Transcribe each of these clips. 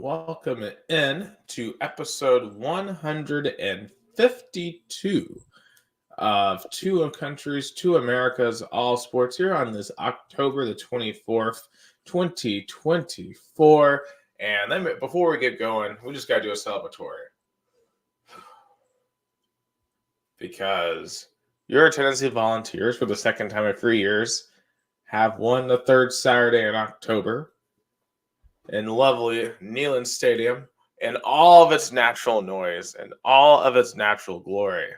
welcome in to episode 152 of Two Countries, Two Americas, All Sports here on this October the 24th, 2024. And then before we get going, we just got to do a celebratory. Because your Tennessee Volunteers, for the second time in 3 years, have won the third Saturday in October in lovely Neyland Stadium in all of its natural noise and all of its natural glory.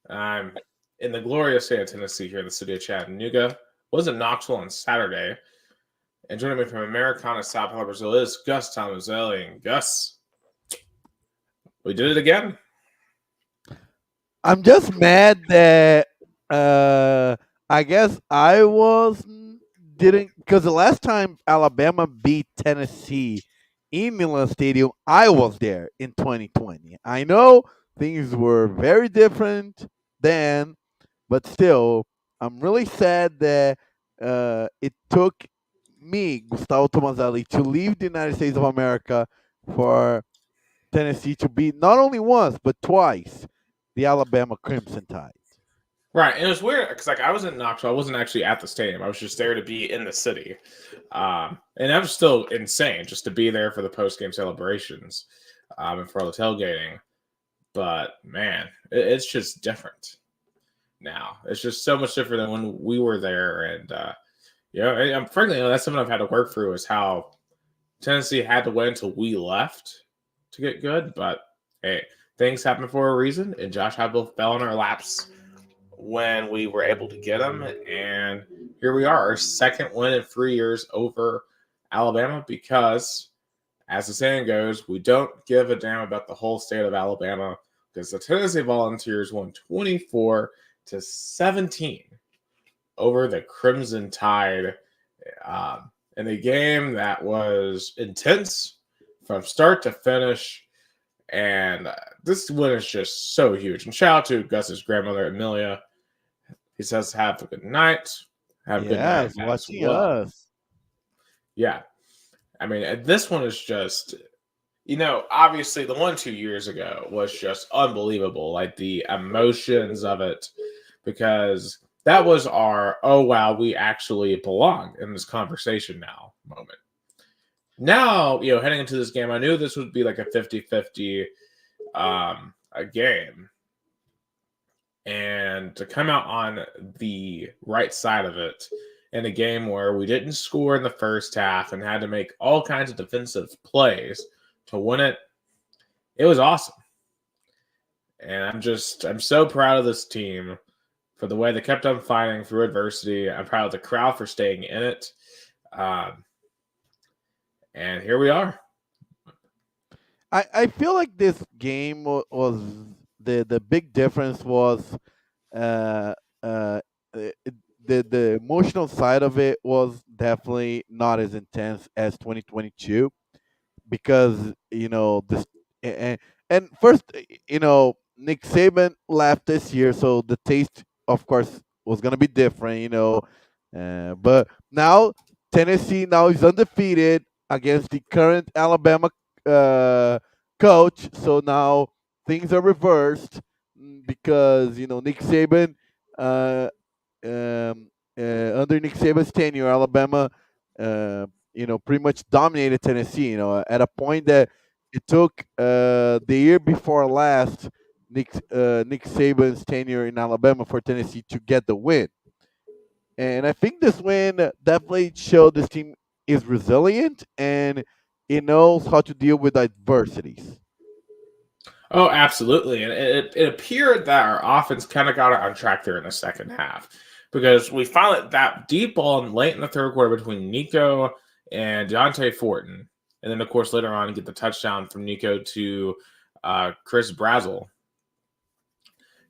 I'm in the glorious state of Tennessee here in the city of Chattanooga. Was in Knoxville on Saturday. And joining me from Americana, Sao Paulo, Brazil is Gus Tomazeli. And Gus, we did it again. I'm just mad that I guess I didn't because the last time Alabama beat Tennessee in Milan Stadium, I was there in 2020. I know things were very different then, but still, I'm really sad that it took me, Gustavo Tomazeli, to leave the United States of America for Tennessee to beat not only once but twice the Alabama Crimson Tide. Right, and it was weird because I was in Knoxville. I wasn't actually at the stadium. I was just there to be in the city, and that was still insane just to be there for the post game celebrations and for all the tailgating. But man, it's just different now. It's just so much different than when we were there, and frankly, that's something I've had to work through is how Tennessee had to wait until we left to get good. But hey, things happen for a reason, and Josh Heupel fell in our laps when we were able to get him, and here we are, our second win in 3 years over Alabama because, as the saying goes, we don't give a damn about the whole state of Alabama because the Tennessee Volunteers won 24-17 over the Crimson Tide in a game that was intense from start to finish. And this win is just so huge. And shout out to Gus's grandmother, Amelia. He says, have a good night. Have a good night watching as well. us. Yeah. I mean, this one is just, obviously the one 2 years ago was just unbelievable. Like the emotions of it, because that was our, oh, wow, we actually belong in this conversation now moment. Now, heading into this game, I knew this would be like a 50-50 a game. And to come out on the right side of it in a game where we didn't score in the first half and had to make all kinds of defensive plays to win it, it was awesome. And I'm so proud of this team for the way they kept on fighting through adversity. I'm proud of the crowd for staying in it. And here we are. I feel like this game was the big difference was uh, uh, the emotional side of it was definitely not as intense as 2022 because this and first Nick Saban left this year, so the taste of course was gonna be different, but now Tennessee now is undefeated against the current Alabama uh, coach, so now things are reversed because Nick Saban uh, um, under Nick Saban's tenure, Alabama, pretty much dominated Tennessee. At a point that it took the year before last, Nick Saban's tenure in Alabama for Tennessee to get the win. And I think this win definitely showed this team is resilient and it knows how to deal with adversities. Oh, absolutely. And it appeared that our offense kind of got it on track there in the second half because we found that deep ball late in the third quarter between Nico and Deontay Fortin. And then, of course, later on, get the touchdown from Nico to Chris Brazzell.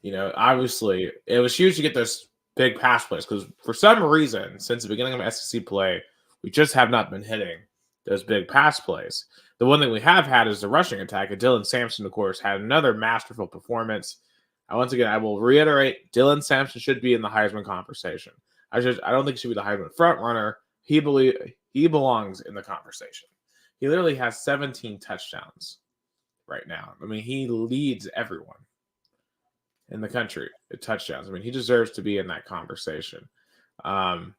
Obviously, it was huge to get those big pass plays because for some reason, since the beginning of SEC play, we just have not been hitting those big pass plays. The one thing we have had is the rushing attack. And Dylan Sampson, of course, had another masterful performance. Once again, I will reiterate, Dylan Sampson should be in the Heisman conversation. I don't think he should be the Heisman front runner. He belongs in the conversation. He literally has 17 touchdowns right now. I mean, he leads everyone in the country at touchdowns. I mean, he deserves to be in that conversation. Um,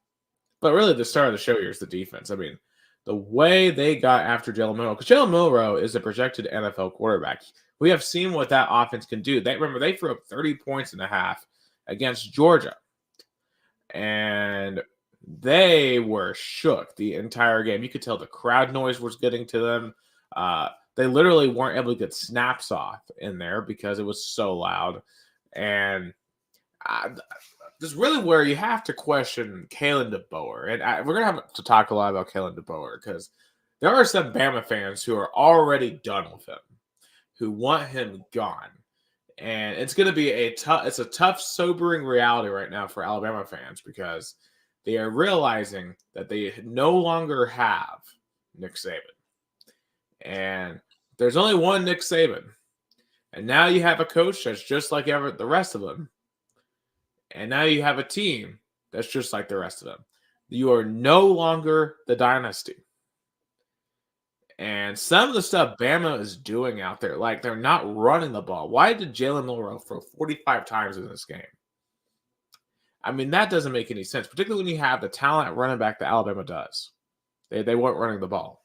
but really, the star of the show here is the defense. I mean, the way they got after Jalen Milroe, because Jalen Milroe is a projected NFL quarterback. We have seen what that offense can do. They threw up 30 points and a half against Georgia, and they were shook the entire game. You could tell the crowd noise was getting to them. They literally weren't able to get snaps off in there because it was so loud. And this is really where you have to question Kalen DeBoer. And we're going to have to talk a lot about Kalen DeBoer because there are some Bama fans who are already done with him, who want him gone. And it's going to be a tough, sobering reality right now for Alabama fans because they are realizing that they no longer have Nick Saban. And there's only one Nick Saban. And now you have a coach that's just like the rest of them. And now you have a team that's just like the rest of them. You are no longer the dynasty. And some of the stuff Bama is doing out there, like they're not running the ball. Why did Jalen Milroe throw 45 times in this game? I mean, that doesn't make any sense, particularly when you have the talent at running back that Alabama does. They weren't running the ball.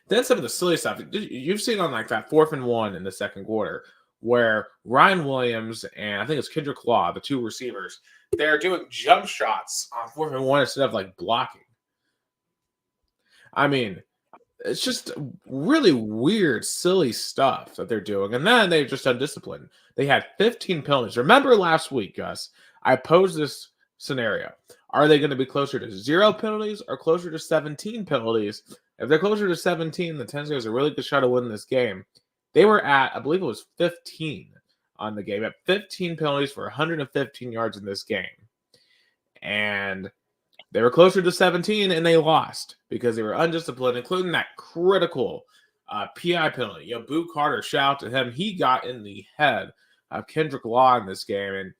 Then some of the silly stuff you've seen on like that 4th and 1 in the second quarter, where Ryan Williams and I think it's Kendrick Law, the two receivers, they're doing jump shots on 4th and 1 instead of like blocking. I mean, it's just really weird, silly stuff that they're doing. And then they're just undisciplined. They had 15 penalties. Remember last week, Gus, I posed this scenario. Are they going to be closer to 0 penalties or closer to 17 penalties? If they're closer to 17, the Tennessee has a really good shot of winning this game. They were at, I believe it was 15 on the game, at 15 penalties for 115 yards in this game. And they were closer to 17, and they lost because they were undisciplined, including that critical PI penalty. You know, Boo Carter, shout to him. He got in the head of Kendrick Law in this game, and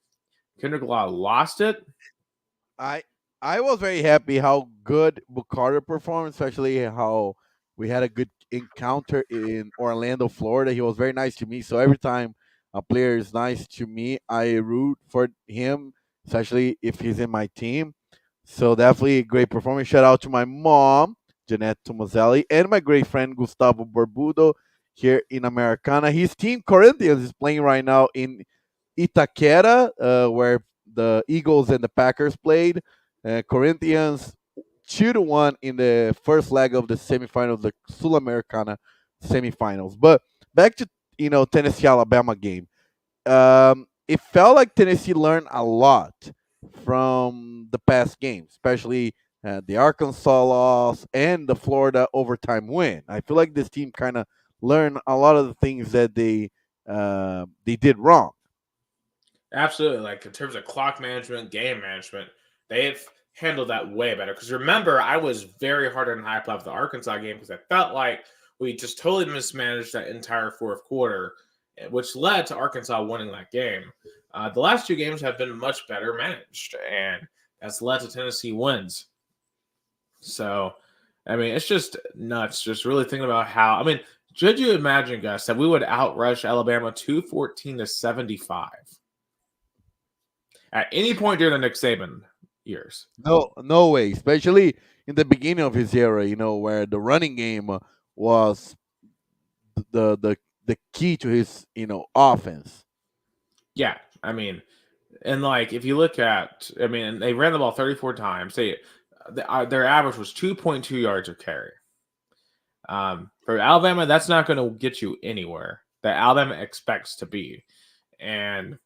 Kendrick Law lost it. I was very happy how good Bucardo performed, especially how we had a good encounter in Orlando, Florida. He was very nice to me. So every time a player is nice to me, I root for him, especially if he's in my team. So definitely a great performance. Shout out to my mom, Jeanette Tomazeli, and my great friend Gustavo Barbudo here in Americana. His team Corinthians is playing right now in Itaquera, where the Eagles and the Packers played. Corinthians 2-1 in the first leg of the semifinals, the Sulamericana semifinals. But back to Tennessee Alabama game. It felt like Tennessee learned a lot from the past games, especially the Arkansas loss and the Florida overtime win. I feel like this team kind of learned a lot of the things that they did wrong. Absolutely. Like in terms of clock management, game management, they've handled that way better. Because remember, I was very hard on hype off the Arkansas game because I felt like we just totally mismanaged that entire fourth quarter, which led to Arkansas winning that game. The last two games have been much better managed, and that's led to Tennessee wins. So, I mean, it's just nuts. Just really thinking about how. I mean, should you imagine, Gus, that we would outrush Alabama 214-75 at any point during the Nick Saban years? No way. Especially in the beginning of his era, where the running game was the key to his offense. Yeah, I mean, and like if you look at, I mean, they ran the ball 34 times. Their average was 2.2 yards of carry. For Alabama, that's not going to get you anywhere that Alabama expects to be. And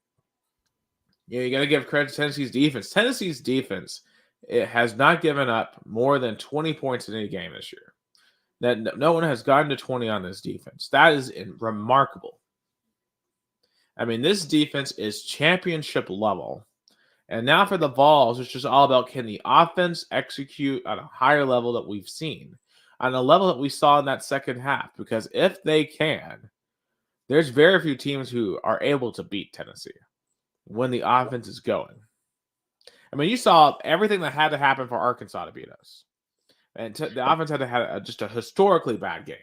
you got to give credit to Tennessee's defense. Tennessee's defense, it has not given up more than 20 points in any game this year. That no one has gotten to 20 on this defense. That is remarkable. I mean, this defense is championship level. And now for the Vols, it's just all about can the offense execute at a higher level that we've seen, on a level that we saw in that second half. Because if they can, there's very few teams who are able to beat Tennessee when the offense is going. I mean, you saw everything that had to happen for Arkansas to beat us. and the offense had to have just a historically bad game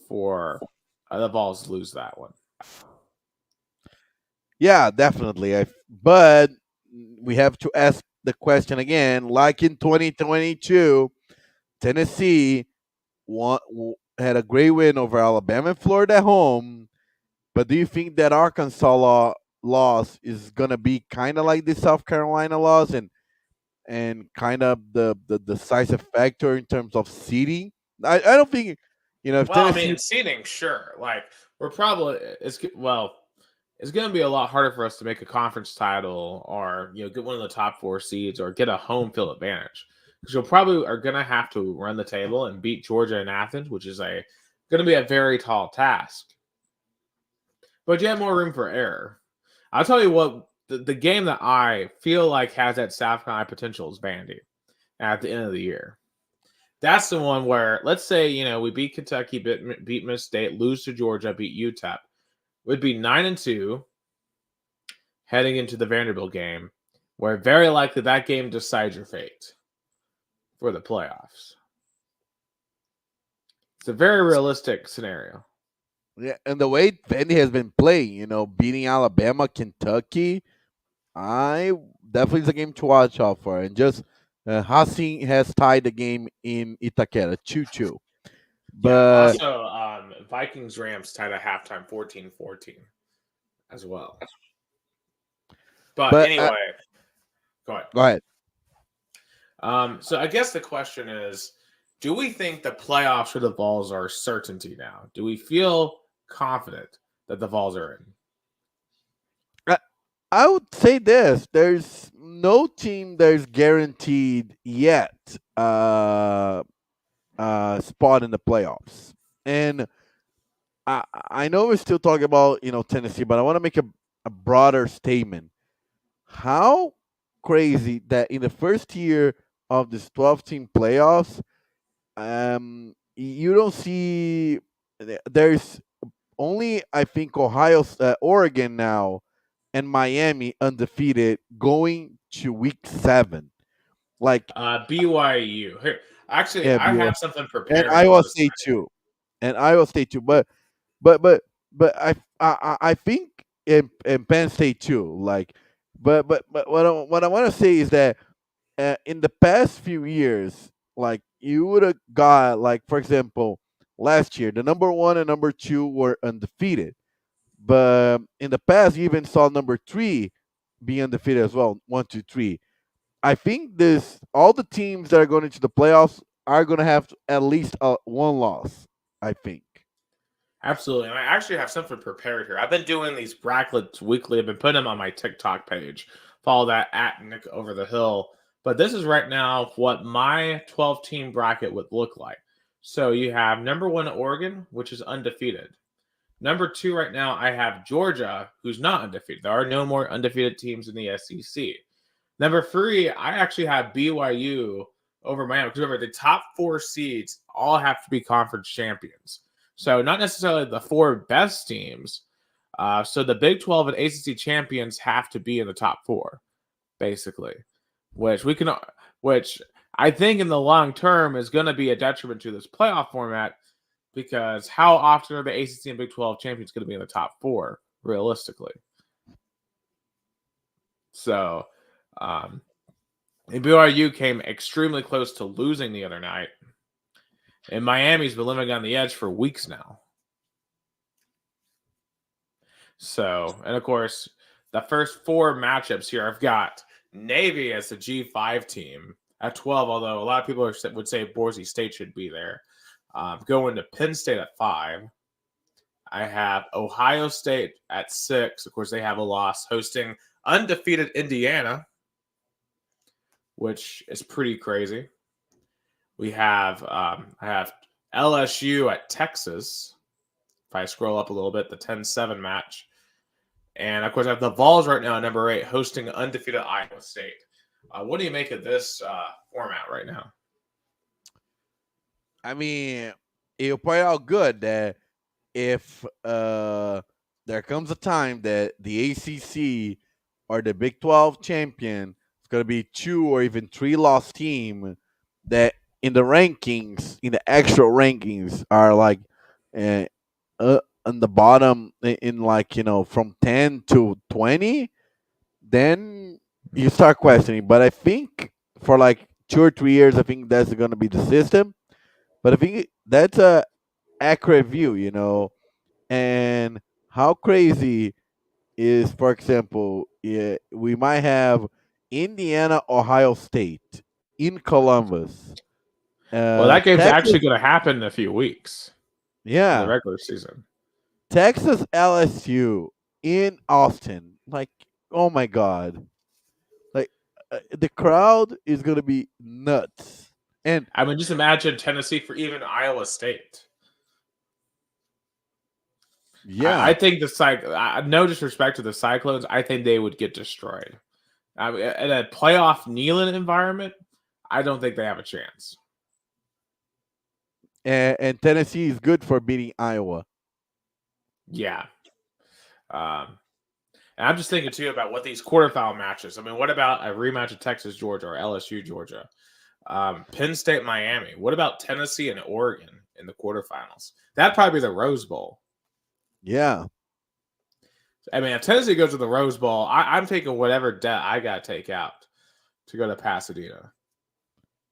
for the Vols to lose that one. Yeah, definitely. But we have to ask the question again. Like in 2022, Tennessee had a great win over Alabama and Florida at home. But do you think that Arkansas loss is gonna be kind of like the South Carolina loss and kind of the decisive factor in terms of seeding? I don't think if Well, I Tennessee. mean, seeding, sure. Like we're probably it's going to be a lot harder for us to make a conference title or get one of the top 4 seeds or get a home field advantage because you'll probably are going to have to run the table and beat Georgia and Athens, which is a going to be a very tall task. But you have more room for error. I'll tell you what, the game that I feel like has that South Carolina potential is Vandy at the end of the year. That's the one where, let's say, we beat Kentucky, beat Miss State, lose to Georgia, beat UTEP. Would be 9-2 heading into the Vanderbilt game, where very likely that game decides your fate for the playoffs. It's a very realistic scenario. Yeah, and the way Vandy has been playing, beating Alabama, Kentucky, I definitely is a game to watch out for. And just Hassan has tied the game in Itaquera 2-2. Yeah. But Also, Vikings Rams tied at halftime 14-14 as well. But but anyway, go ahead. go ahead. So I guess the question is, do we think the playoffs for the Vols are certainty now? Do we feel confident that the Vols are in? I would say this: there's no team that's guaranteed yet spot in the playoffs, and I know we're still talking about Tennessee, but I want to make a broader statement. How crazy that in the first year of this 12-team playoffs, you don't see there's only I think Oregon now and Miami undefeated going to week 7. Like BYU. Here, actually, yeah, I have something and prepared on Iowa this. State too, and Iowa State too. But I think in Penn State too. Like, but what I want to say is that in the past few years, like you would have got like for example last year the number 1 and number 2 were undefeated, but in the past you even saw number 3 be undefeated as well. 1, 2, 3. I think this all the teams that are going into the playoffs are going to have at least one loss. I think. Absolutely. And I actually have something prepared here. I've been doing these brackets weekly. I've been putting them on my TikTok page. Follow that at Nick Over the Hill. But this is right now what my 12-team bracket would look like. So you have number 1 Oregon, which is undefeated. Number 2 right now, I have Georgia, who's not undefeated. There are no more undefeated teams in the SEC. Number 3, I actually have BYU over Miami. Because remember, the top 4 seeds all have to be conference champions. So not necessarily the 4 best teams. So the Big 12 and ACC champions have to be in the top 4, basically, which I think in the long term is going to be a detriment to this playoff format because how often are the ACC and Big 12 champions going to be in the top 4 realistically? So, and BYU came extremely close to losing the other night. And Miami's been living on the edge for weeks now. So, and of course, the first 4 matchups here, I've got Navy as the G5 team at 12, although a lot of people would say Boise State should be there. Going to Penn State at 5. I have Ohio State at 6. Of course, they have a loss hosting undefeated Indiana, which is pretty crazy. I have LSU at Texas. If I scroll up a little bit, the 10-7 match. And, of course, I have the Vols right now at number 8, hosting undefeated Iowa State. What do you make of this format right now? I mean, it'll play out good that if there comes a time that the ACC or the Big 12 champion is going to be 2 or even 3 loss team, that in the rankings, in the actual rankings, are like uh, on the bottom in like from 10 to 20, then you start questioning. But I think for like 2 or 3 years, I think that's going to be the system. But I think that's a accurate view, and how crazy is, for example, we might have Indiana, Ohio State in Columbus, Well, that game's Texas, actually going to happen in a few weeks in the yeah, regular season. Texas LSU in Austin. Like, oh my god, like the crowd is gonna be nuts, and I mean, just imagine Tennessee for even Iowa State. I yeah, think no disrespect to the Cyclones, I think they would get destroyed. I mean, in a playoff kneeling environment, I don't think they have a chance. and Tennessee is good for beating Iowa. Yeah. Um, and I'm just thinking too about what these quarterfinal matches. I mean, what about a rematch of Texas Georgia or LSU Georgia? Penn State Miami. What about Tennessee and Oregon in the quarterfinals? That'd probably be the Rose Bowl. Yeah, I mean, if Tennessee goes to the Rose Bowl, I'm taking whatever debt I got to take out to go to Pasadena.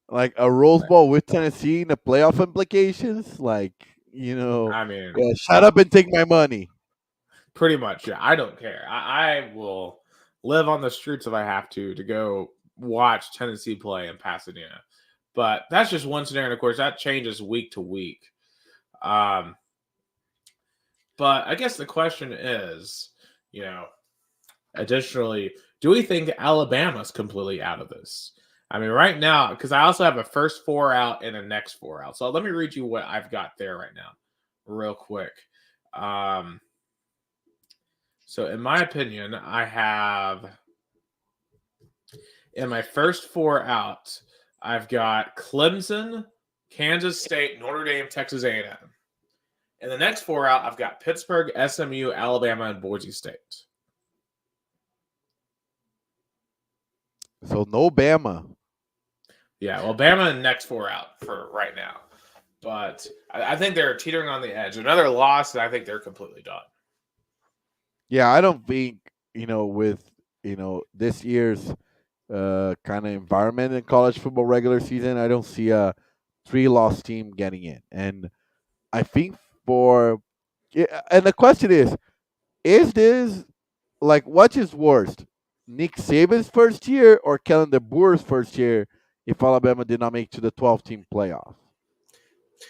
like a Rose Bowl with Tennessee and the playoff implications. Like, I mean, yeah, shut up and take my money. pretty much, yeah. I don't care. I will live on the streets if I have to go watch Tennessee play in Pasadena. But that's just one scenario. And of course, that changes week to week. Um, but I guess the question is, additionally, do we think Alabama's completely out of this? I mean, right now, because I also have a first four out and a next four out. So let me read you what I've got there right now, real quick. So in my opinion, I have in my first four out, I've got Clemson, Kansas State, Notre Dame, Texas A&M. In the next four out, I've got Pittsburgh, SMU, Alabama, and Boise State. So no Bama. Yeah, well, Bama in next four out for right now. But I think they're teetering on the edge. Another loss, and I think they're completely done. Yeah, I don't think with this year's kind of environment in college football regular season, I don't see a three-loss team getting in. And I think and the question is this like what is worst? Nick Saban's first year or Kellen DeBoer's first year if Alabama did not make to the 12-team playoff?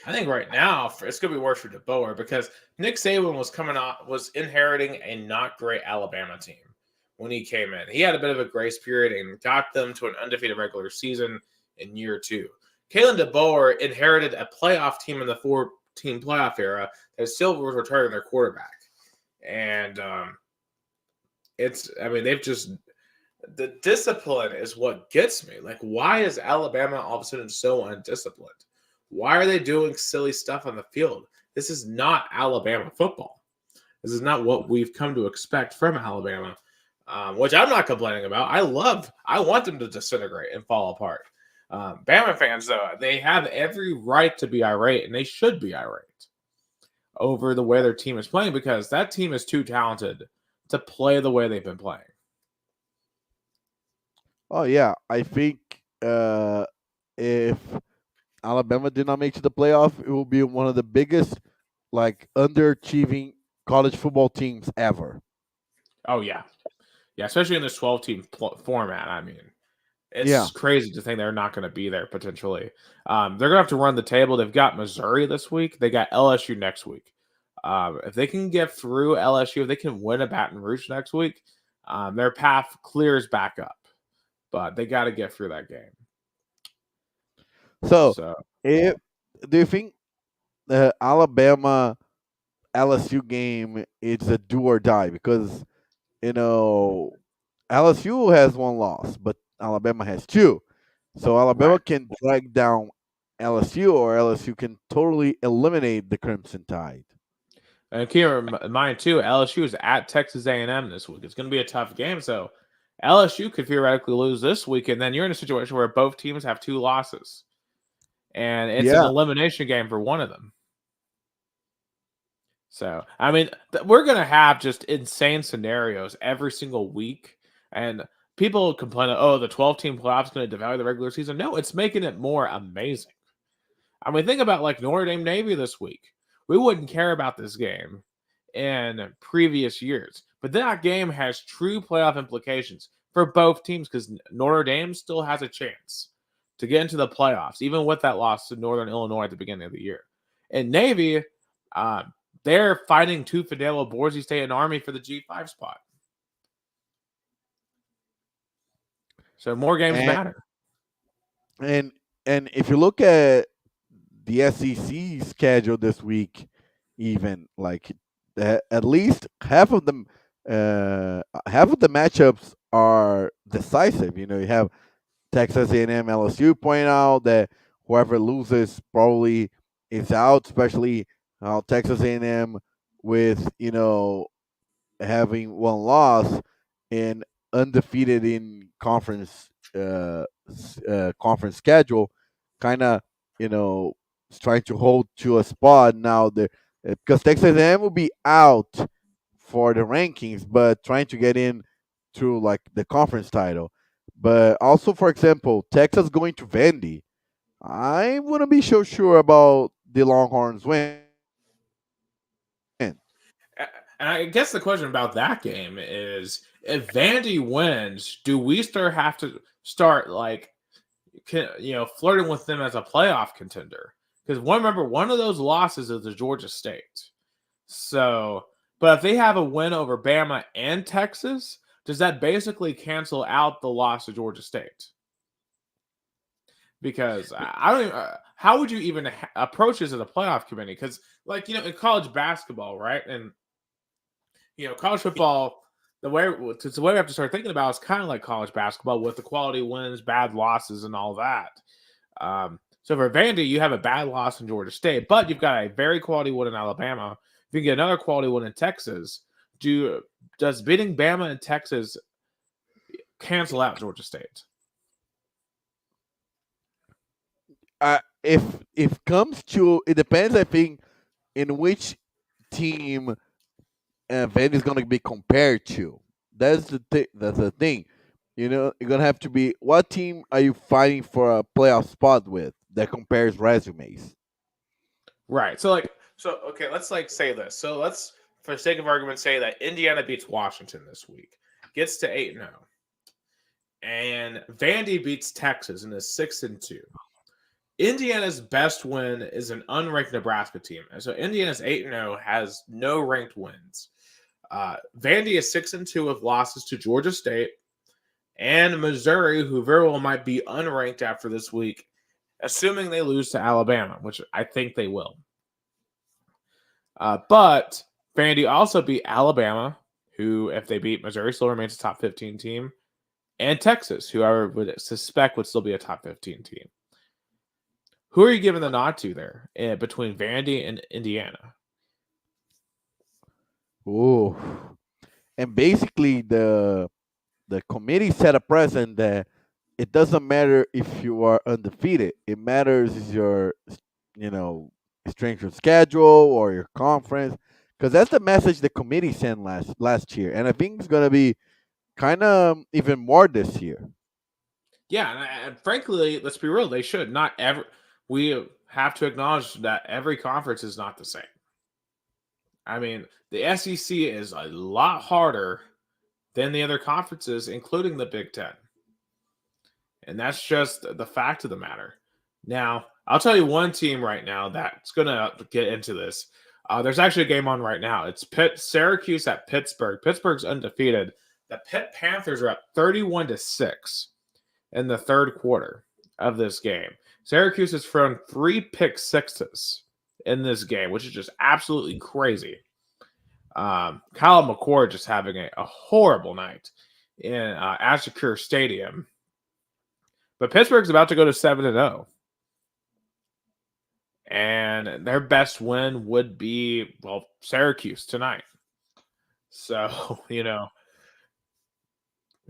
I think right now it's going to be worse for DeBoer because Nick Saban was inheriting a not great Alabama team when he came in. He had a bit of a grace period and got them to an undefeated regular season in year two. Kalen DeBoer inherited a playoff team in the four-team playoff era that still was returning their quarterback. And the discipline is what gets me. Like, why is Alabama all of a sudden so undisciplined? Why are they doing silly stuff on the field? This is not Alabama football. This is not what we've come to expect from Alabama, which I'm not complaining about. I want them to disintegrate and fall apart. Bama fans, though, they have every right to be irate, and they should be irate over the way their team is playing because that team is too talented to play the way they've been playing. Oh yeah, I think if Alabama did not make to the playoff, it will be one of the biggest like underachieving college football teams ever. Oh, yeah. Yeah, especially in this 12-team format. I mean, Yeah. it's crazy to think they're not going to be there potentially. They're going to have to run the table. They've got Missouri this week. They got LSU next week. If they can get through LSU, if they can win a Baton Rouge next week, their path clears back up. But they got to get through that game. So, do you think the Alabama LSU game is a do or die? Because LSU has one loss, but Alabama has two. So Alabama can drag down LSU, or LSU can totally eliminate the Crimson Tide. And keep in mind too, LSU is at Texas A&M this week. It's going to be a tough game. So LSU could theoretically lose this week, and then you're in a situation where both teams have two losses. and it's an Yeah, elimination game for one of them. So, I mean, we're going to have just insane scenarios every single week. And people complain, oh, the 12-team playoffs is going to devalue the regular season. No, it's making it more amazing. I mean, think about like Notre Dame Navy this week. We wouldn't care about this game in previous years, but that game has true playoff implications for both teams because Notre Dame still has a chance to get into the playoffs, even with that loss to Northern Illinois at the beginning of the year. And Navy, uh, they're fighting tooth and nail with Boise State and Army for the G5 spot. So more games and matter. and and if you look at the SEC schedule this week, even like at least half of the matchups are decisive. You know, you have Texas A&M, LSU point out that whoever loses probably is out, especially Texas A&M with having one loss and undefeated in conference schedule, kind of is trying to hold to a spot now. There because Texas A&M will be out for the rankings, but trying to get in to like the conference title. But also, for example, Texas going to Vandy. I wouldn't be so sure about the Longhorns win. And I guess the question about that game is if Vandy wins, do we have to start like flirting with them as a playoff contender? Because remember, one of those losses is the Georgia State. So, but if they have a win over Bama and Texas, does that basically cancel out the loss to Georgia State? Because I don't even, how would you even approach this as a playoff committee? Because, like, in college basketball, right? And, college football, the way we have to start thinking about is kind of like college basketball with the quality wins, bad losses, and all that. So for Vandy, you have a bad loss in Georgia State, but you've got a very quality win in Alabama. If you get another quality win in Texas, does beating Bama and Texas cancel out Georgia State? If comes to it depends, I think, in which team Vandy is going to be compared to. That's the thing. You're gonna have to be, what team are you fighting for a playoff spot with that compares resumes? Right. So okay, let's like say this. So let's, for the sake of argument, say that Indiana beats Washington this week, gets to 8-0, and Vandy beats Texas and is 6-2. Indiana's best win is an unranked Nebraska team. And so Indiana's 8-0 has no ranked wins. Vandy is 6-2 with losses to Georgia State and Missouri, who very well might be unranked after this week, assuming they lose to Alabama, which I think they will. But Vandy also beat Alabama, who, if they beat Missouri, still remains a top 15 team, and Texas, who I would suspect would still be a top 15 team. Who are you giving the nod to there between Vandy and Indiana? Oh, and basically the committee set a precedent that it doesn't matter if you are undefeated. It matters is your, you know, strength of schedule or your conference, because that's the message the committee sent last year, and I think it's gonna be kind of even more this year. Yeah, and frankly, let's be real. They should not ever. We have to acknowledge that every conference is not the same. I mean, the SEC is a lot harder than the other conferences, including the Big Ten. And that's just the fact of the matter. Now, I'll tell you one team right now that's going to get into this. There's actually a game on right now. It's Syracuse at Pittsburgh. Pittsburgh's undefeated. The Pitt Panthers are up 31-6 in the third quarter of this game. Syracuse has thrown 3 pick sixes in this game, which is just absolutely crazy. Kyle McCord just having a horrible night in Ashacure Stadium. But Pittsburgh's about to go to 7-0. And their best win would be, well, Syracuse tonight. So, a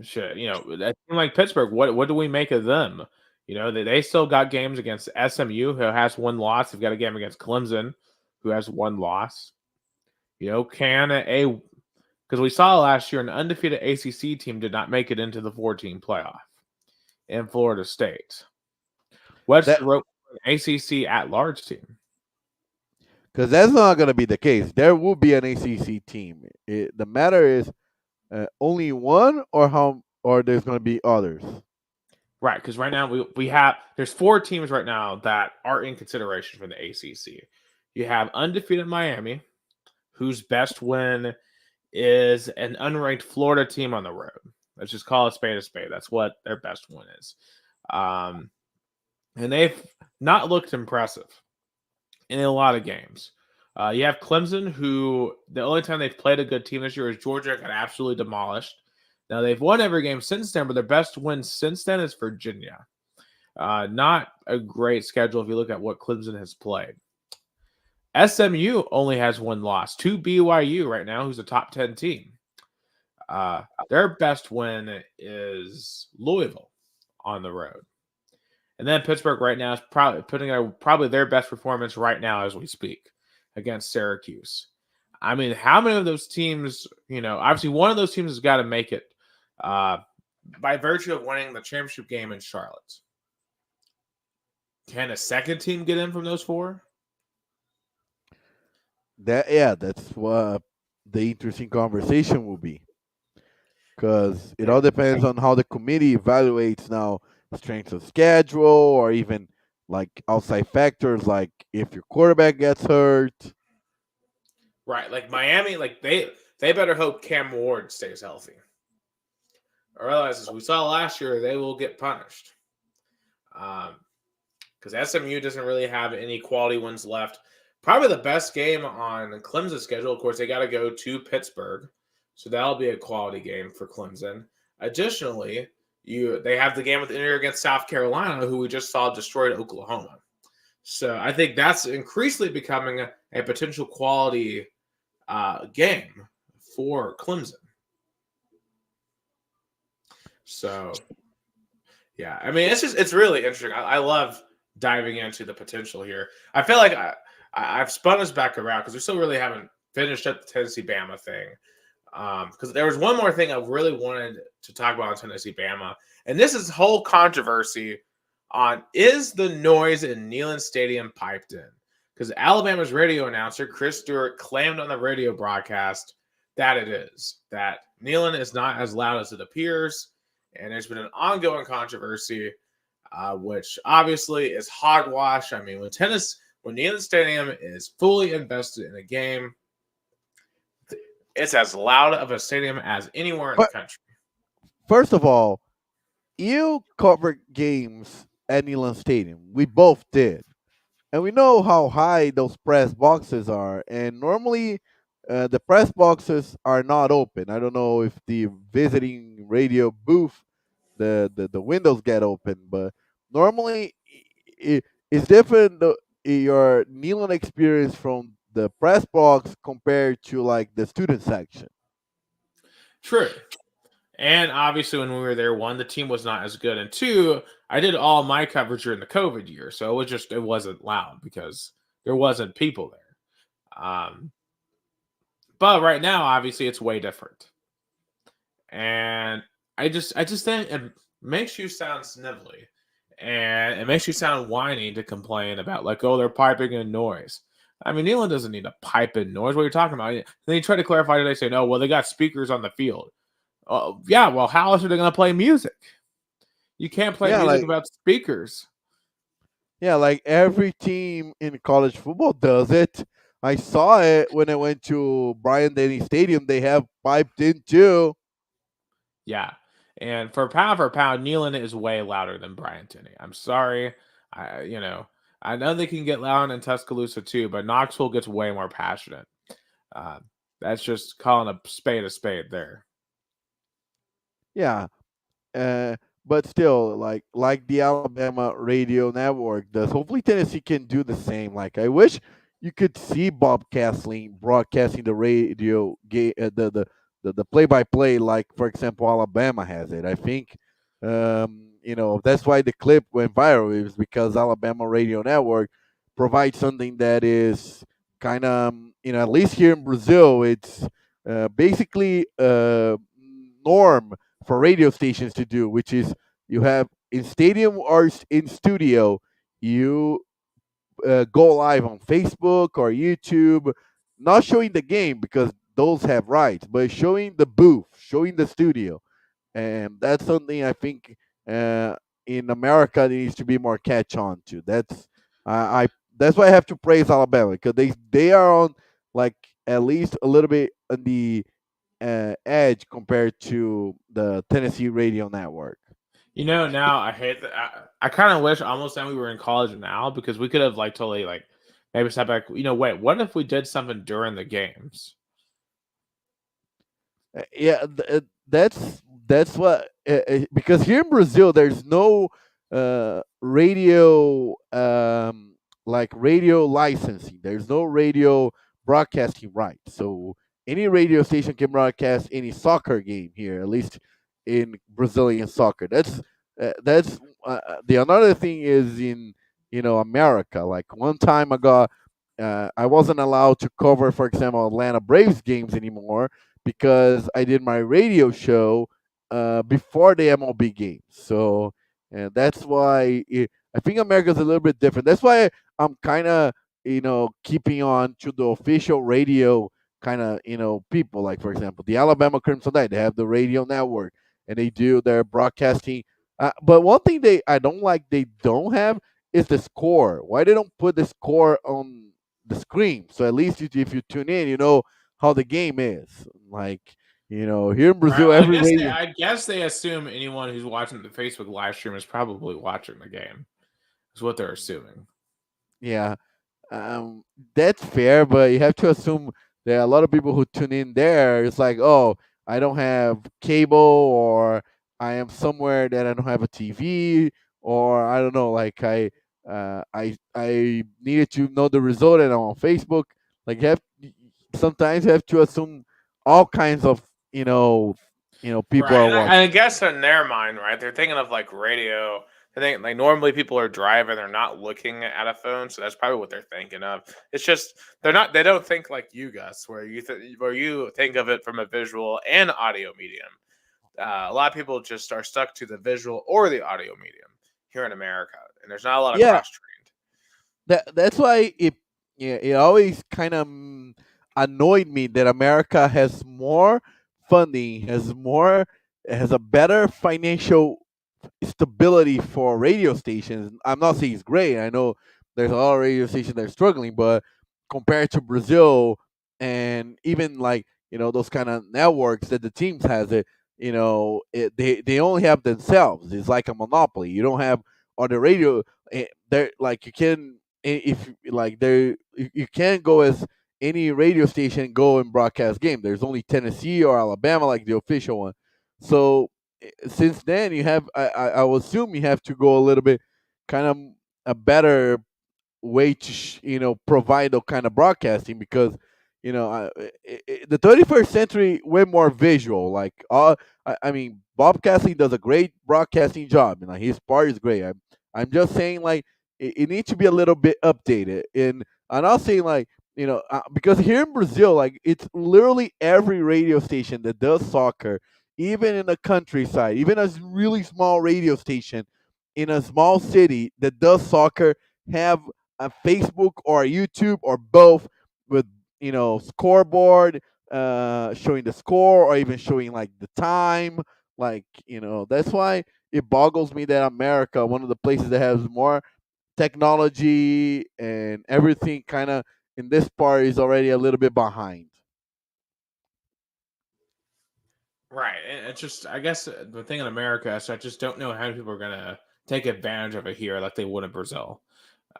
team like Pittsburgh, what do we make of them? They still got games against SMU, who has one loss. They've got a game against Clemson, who has one loss. Can a because we saw last year an undefeated ACC team did not make it into the 14 playoff in Florida State. What's That the rope for an ACC at large team? because that's not going to be the case. There will be an ACC team. The matter is only one, or there's going to be others. Right, because right now we have there's 4 teams right now that are in consideration for the ACC. You have undefeated Miami, whose best win is an unranked Florida team on the road. Let's just call it spade a spade. That's what their best win is. And they've not looked impressive in a lot of games. You have Clemson, who the only time they've played a good team this year is Georgia, got absolutely demolished. Now, they've won every game since then, but their best win since then is Virginia. Not a great schedule if you look at what Clemson has played. SMU only has one loss to BYU right now, who's a top 10 team. Their best win is Louisville on the road. And then Pittsburgh right now is probably putting out probably their best performance right now as we speak against Syracuse. I mean, how many of those teams, obviously one of those teams has got to make it by virtue of winning the championship game in Charlotte. Can a second team get in from those 4? That's what the interesting conversation will be. Because it all depends on how the committee evaluates now strength of schedule, or even like outside factors, like if your quarterback gets hurt. Right, like Miami, like they better hope Cam Ward stays healthy. Or otherwise, as we saw last year, they will get punished. Because SMU doesn't really have any quality ones left. Probably the best game on Clemson's schedule, of course, they got to go to Pittsburgh. So that'll be a quality game for Clemson. Additionally, they have the game with Inter against South Carolina, who we just saw destroyed Oklahoma. So I think that's increasingly becoming a potential quality game for Clemson. So, yeah, I mean, it's really interesting. I love diving into the potential here. I feel like I've spun us back around because we still really haven't finished up the Tennessee-Bama thing. Because there was one more thing I really wanted to talk about on Tennessee-Bama, and this is whole controversy on is the noise in Neyland Stadium piped in? Because Alabama's radio announcer, Chris Stewart, claimed on the radio broadcast that it is, that Neyland is not as loud as it appears, and there's been an ongoing controversy, which obviously is hogwash. I mean, when Neyland Stadium is fully invested in a game, it's as loud of a stadium as anywhere in the country. First of all, you covered games at Neyland Stadium. We both did. And we know how high those press boxes are. And normally, the press boxes are not open. I don't know if the visiting radio booth, the windows get open. But normally, it's different, your Neyland experience from the press box compared to like the student section. True. And obviously, when we were there, 1, the team was not as good, and 2, I did all my coverage during the COVID year, so it wasn't loud because there wasn't people there. But right now, obviously, it's way different, and I just think it makes you sound snivelly, and it makes you sound whiny to complain about like, oh, they're piping in noise. I mean, Neyland doesn't need to pipe in noise. What are you talking about? Then you try to clarify today, say, no, well, they got speakers on the field. Yeah, well, how else are they going to play music? You can't play music without speakers. Yeah, like every team in college football does it. I saw it when I went to Bryant-Denny Stadium. They have piped in too. Yeah, and for pound, Neyland is way louder than Bryant-Denny. I'm sorry. I know they can get loud in Tuscaloosa too, but Knoxville gets way more passionate. That's just calling a spade there. Yeah, but still, like the Alabama radio network does. Hopefully, Tennessee can do the same. Like I wish you could see Bob Castling broadcasting the radio game, the play-by-play, like for example, Alabama has it. I think that's why the clip went viral. It was because Alabama Radio Network provides something that is kind of, at least here in Brazil, it's basically a norm for radio stations to do, which is you have in stadium or in studio, you go live on Facebook or YouTube, not showing the game because those have rights, but showing the booth, showing the studio, and that's something I think in America needs to be more catch on to. I that's why I have to praise Alabama because they are on like at least a little bit on the edge compared to the Tennessee Radio Network. Now I hate that. I kind of wish almost that we were in college now because we could have like totally like maybe step back. Wait, what if we did something during the games? Yeah, that's what because here in Brazil there's no radio like radio licensing. There's no radio broadcasting rights. So any radio station can broadcast any soccer game here, at least in Brazilian soccer. That's the another thing is in America. Like one time ago, I wasn't allowed to cover, for example, Atlanta Braves games anymore because I did my radio show before the MLB games. So that's why I think America's a little bit different. That's why I'm kind of keeping on to the official radio kind of people. Like for example, the Alabama Crimson Tide, they have the radio network and they do their broadcasting. But one thing I don't like they don't have is the score. Why they don't put the score on the screen? So at least if you tune in, you know how the game is. Like here in Right. Brazil, every radio. I guess they assume anyone who's watching the Facebook live stream is probably watching the game. Is what they're assuming. Yeah, that's fair, but you have to assume there are a lot of people who tune in there. It's like, oh, I don't have cable, or I am somewhere that I don't have a TV, or I don't know, like I needed to know the result, and I'm on Facebook. Like, sometimes you have to assume all kinds of people Right. are And watching. I guess in their mind, right, they're thinking of like radio. I think like normally people are driving, they're not looking at a phone, so that's probably what they're thinking of. It's just they don't think like you guys, where you think of it from a visual and audio medium. A lot of people just are stuck to the visual or the audio medium here in America, and there's not a lot of Yeah, cross trained. that's why it always kind of annoyed me that America has more funding, has a better financial stability for radio stations. I'm not saying it's great. I know there's a lot of radio stations that are struggling, but compared to Brazil and even like those kind of networks that the teams has they only have themselves. It's like a monopoly. You don't have on the radio. There like you can if like there you can't go as any radio station go and broadcast game. There's only Tennessee or Alabama like the official one. So since then you have I will assume you have to go a little bit kind of a better way to provide that kind of broadcasting because the 21st century way more visual like I mean Bob Cassidy does a great broadcasting job and like his part is great. I'm just saying like it needs to be a little bit updated and I'm not saying like because here in Brazil like it's literally every radio station that does soccer even in the countryside even a really small radio station in a small city that does soccer have a Facebook or a YouTube or both with scoreboard showing the score or even showing like the time like that's why it boggles me that America one of the places that has more technology and everything kind of in this part is already a little bit behind. Right. And it's just, I guess the thing in America is I just don't know how people are going to take advantage of it here like they would in Brazil.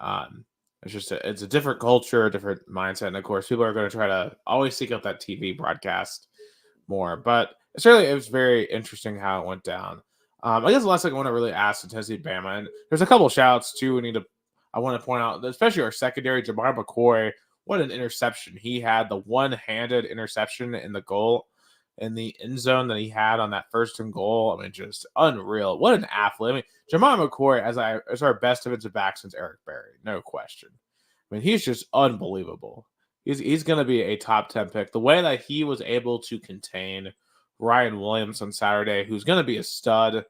Um, it's a different culture, a different mindset. And of course, people are going to try to always seek out that TV broadcast more. But certainly, it was very interesting how it went down. I guess the last thing I want to really ask is Tennessee Bama, and there's a couple of shouts too. I want to point out, especially our secondary, Jamar McCoy. What an interception he had! The one-handed interception in the goal. in the end zone that he had on that first and goal. I mean, just unreal. What an athlete. I mean, Jamal McCoy as our best defensive back since Eric Berry, no question. I mean, he's just unbelievable. He's going to be a top 10 pick. The way that he was able to contain Ryan Williams on Saturday, who's going to be a stud.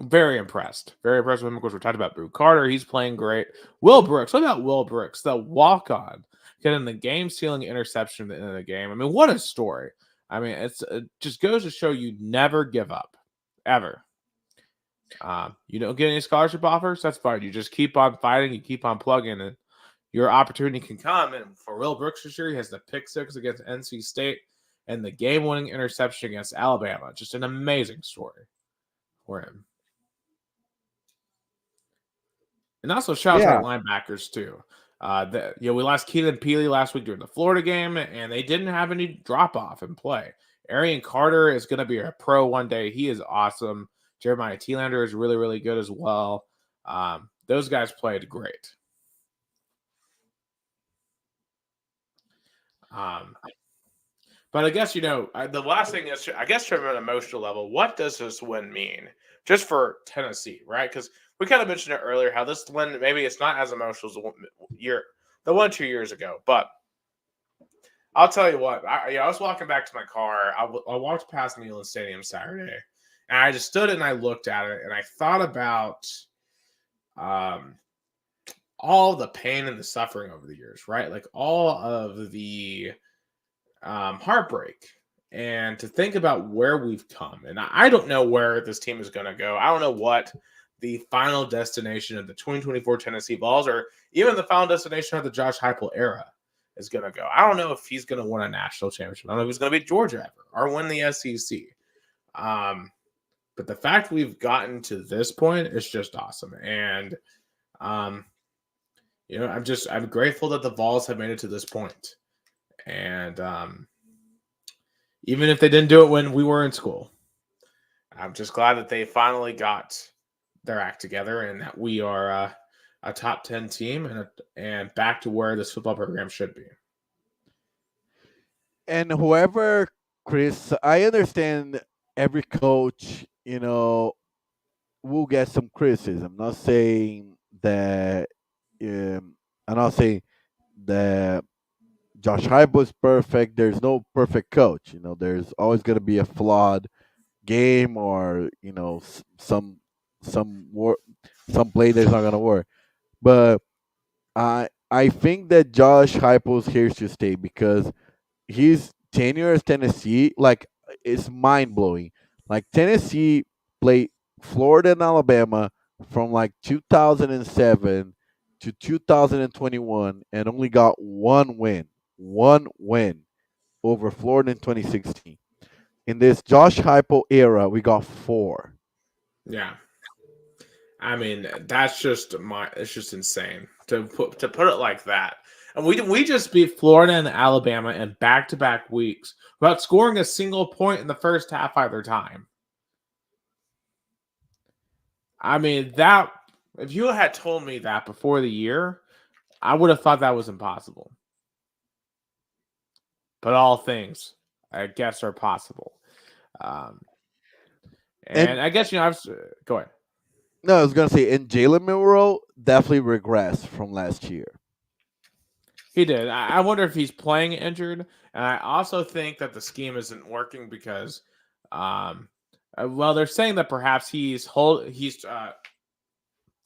Very impressed. Very impressed with him. Of course, we're talking about Brew Carter. He's playing great. Will Brooks. What about Will Brooks? The walk-on. Getting the game-sealing interception at the end of the game. I mean, what a story. I mean, it just goes to show you never give up. Ever. You don't get any scholarship offers? That's fine. You just keep on fighting. You keep on plugging, and your opportunity can come. And for Will Brooks this year, he has the pick 6 against NC State and the game-winning interception against Alabama. Just an amazing story for him. And also shout out to our linebackers too. We lost Keelan Peely last week during the Florida game, and they didn't have any drop off in play. Arian Carter is going to be a pro one day. He is awesome. Jeremiah Thielander is really, really good as well. Those guys played great. But I guess, the last thing is, I guess from an emotional level, what does this win mean just for Tennessee, right? Because we kind of mentioned it earlier, how this win, maybe it's not as emotional as the one 2 years ago. But I'll tell you what, I was walking back to my car. I walked past Neyland Stadium Saturday, and I just stood and I looked at it, and I thought about all the pain and the suffering over the years, right? Like all of the heartbreak, and to think about where we've come. And I don't know where this team is going to go. I don't know what the final destination of the 2024 Tennessee Vols, or even the final destination of the Josh Heupel era, is going to go. I don't know if he's going to win a national championship. I don't know if he's going to beat Georgia ever or win the SEC. But the fact we've gotten to this point is just awesome. And, I'm grateful that the Vols have made it to this point. And even if they didn't do it when we were in school, I'm just glad that they finally got their act together and that we are a top 10 team and back to where this football program should be. And whoever, Chris, I understand every coach, will get some criticism. I'm not saying that Josh Heupel is perfect. There's no perfect coach. There's always going to be a flawed game, or some play that's not going to work. But I think that Josh Heupel's here to stay, because his tenure as Tennessee, is mind blowing. Like, Tennessee played Florida and Alabama from 2007 to 2021 and only got one win over Florida in 2016. In this Josh Heupel era, we got 4. Yeah. I mean, it's just insane to put it like that. And we just beat Florida and Alabama in back-to-back weeks without scoring a single point in the first half either time. I mean, that if you had told me that before the year, I would have thought that was impossible. But all things, I guess, are possible. And I guess, go ahead. No, I was going to say, and Jalen Milroe definitely regressed from last year. He did. I wonder if he's playing injured. And I also think that the scheme isn't working because, they're saying that perhaps he's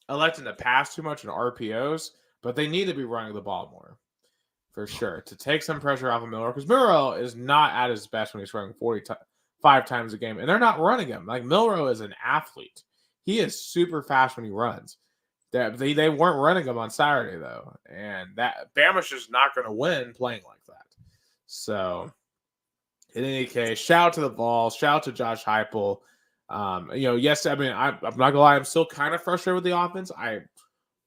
electing to pass too much in RPOs, but they need to be running the ball more, for sure, to take some pressure off of Milroe, because Milroe is not at his best when he's running 45 times a game, and they're not running him. Like, Milroe is an athlete. He is super fast when he runs. They weren't running him on Saturday, though, and that Bama's just not going to win playing like that. So, in any case, shout out to the Vols, shout out to Josh Heupel. Yes, I mean, I'm not gonna lie, I'm still kind of frustrated with the offense. I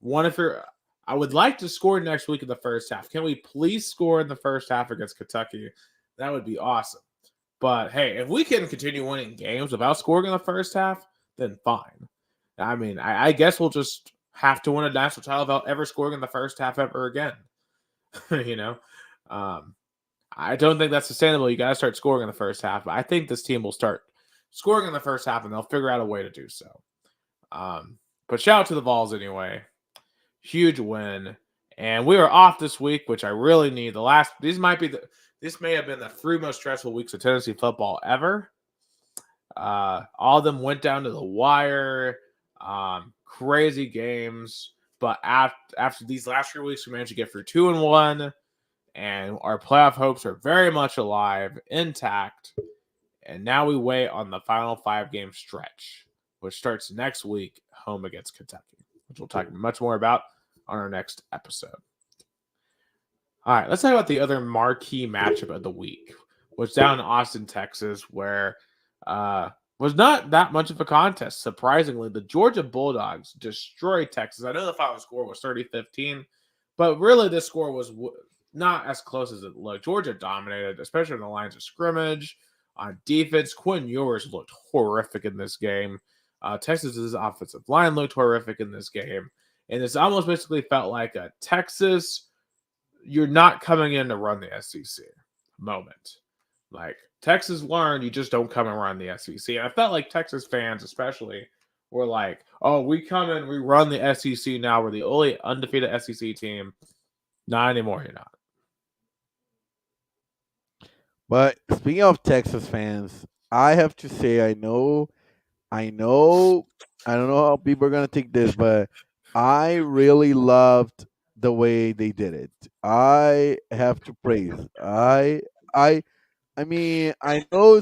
would like to score next week in the first half. Can we please score in the first half against Kentucky? That would be awesome. But hey, if we can continue winning games without scoring in the first half, then fine. I mean, I guess we'll just have to win a national title without ever scoring in the first half ever again. I don't think that's sustainable. You got to start scoring in the first half. But I think this team will start scoring in the first half, and they'll figure out a way to do so. But shout out to the Vols anyway. Huge win, and we are off this week, which I really need. This may have been the three most stressful weeks of Tennessee football ever. All of them went down to the wire. Crazy games, but after these last 3 weeks, we managed to get through 2-1, and our playoff hopes are very much alive, intact. And now we wait on the final 5-game stretch, which starts next week, home against Kentucky, which we'll talk much more about on our next episode. All right, let's talk about the other marquee matchup of the week, which down in Austin, Texas, where was not that much of a contest. Surprisingly, the Georgia Bulldogs destroyed Texas. I know the final score was 30-15, but really this score was not as close as it looked. Georgia dominated, especially on the lines of scrimmage. On defense, Quinn Ewers looked horrific in this game. Texas's offensive line looked horrific in this game. And it's almost basically felt like a Texas, you're not coming in to run the SEC moment. Like, Texas learned you just don't come and run the SEC. And I felt like Texas fans especially were like, oh, we come in, we run the SEC now. We're the only undefeated SEC team. Not anymore, you're not. But speaking of Texas fans, I have to say I know, I don't know how people are gonna take this, but I really loved the way they did it. I have to praise. I, I mean, I know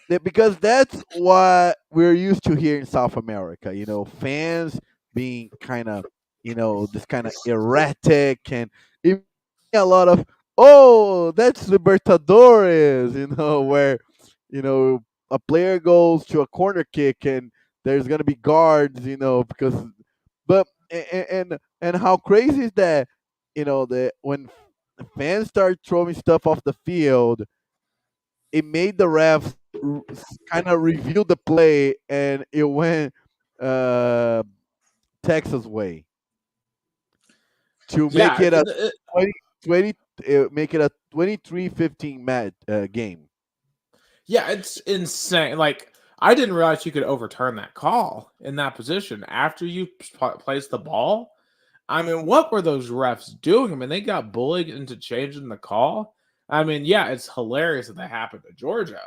because that's what we're used to here in South America. You know, fans being kind of, this kind of erratic and even a lot of, oh, that's Libertadores. Where a player goes to a corner kick and there's gonna be guards. Because but and how crazy is that? That when fans start throwing stuff off the field, it made the refs kind of review the play, and it went uh, Texas way to make Yeah, it a 20, 20 make it a 23-15 match game. yeah, it's insane. Like, I didn't realize you could overturn that call in that position after you placed the ball. I mean, what were those refs doing? I mean, they got bullied into changing the call. I mean, yeah, it's hilarious that that happened to Georgia,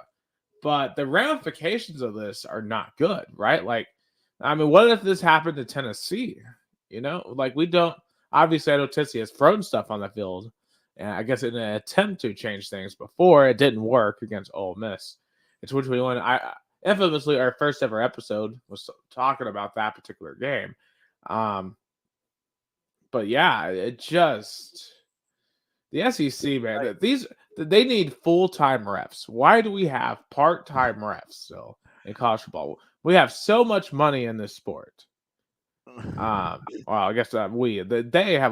but the ramifications of this are not good, right? Like, I mean, what if this happened to Tennessee? Like, we don't obviously. I know Tennessee has thrown stuff on the field, and I guess in an attempt to change things before it didn't work against Ole Miss. It's which we won. I infamously our first ever episode was talking about that particular game. But yeah, it just the SEC, man. They need full time refs. Why do we have part time refs still in college football? We have so much money in this sport. Well, I guess they have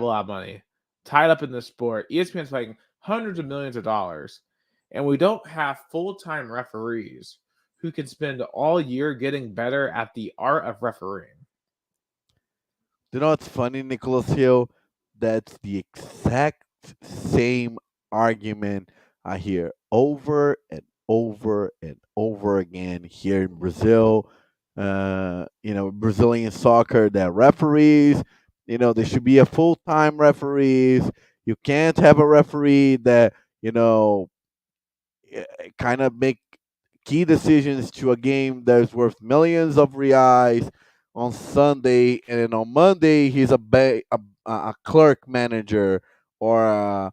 a lot of money tied up in this sport. ESPN's paying hundreds of millions of dollars, and we don't have full time referees who can spend all year getting better at the art of refereeing. You know what's funny, Nicholas Hill? That's the exact same argument I hear over and over and over again here in Brazil. Brazilian soccer, that referees, there should be a full time referees. You can't have a referee that, kind of make key decisions to a game that's worth millions of reais on Sunday, and then on Monday he's a clerk manager or a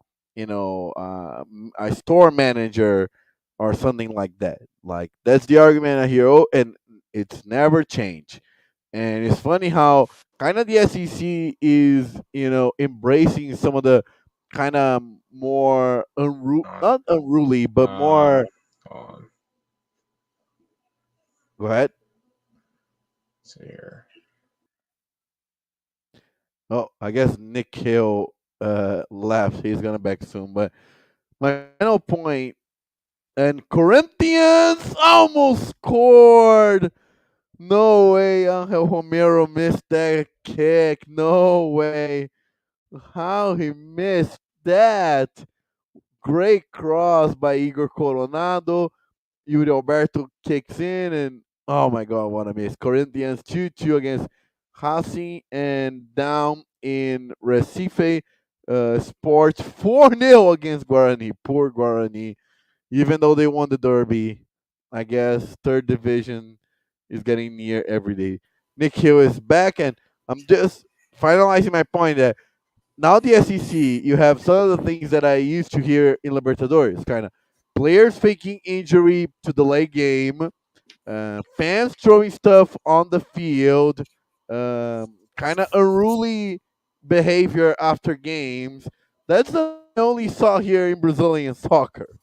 store manager or something like that. Like, that's the argument I hear. Oh, and it's never changed. And it's funny how kind of the SEC is embracing some of the kind of more not unruly, but more. Hold on. Go ahead. Let's see here. Oh, I guess Nick Hill left. He's gonna back soon. But my final point, and Corinthians almost scored. No way, Angel Romero missed that kick. No way. How he missed that? great cross by Igor Coronado. Yuri Alberto kicks in, and oh my God, what a miss! Corinthians 2-2 against Racing, and down in Recife, Sports 4-0 against Guarani. Poor Guarani, even though they won the derby. I guess third division is getting near every day. Nick Hill is back, and I'm just finalizing my point that now the SEC, you have some of the things that I used to hear in Libertadores, kind of players faking injury to delay game, fans throwing stuff on the field, kind of unruly behavior after games. That's the I only saw here in Brazilian soccer.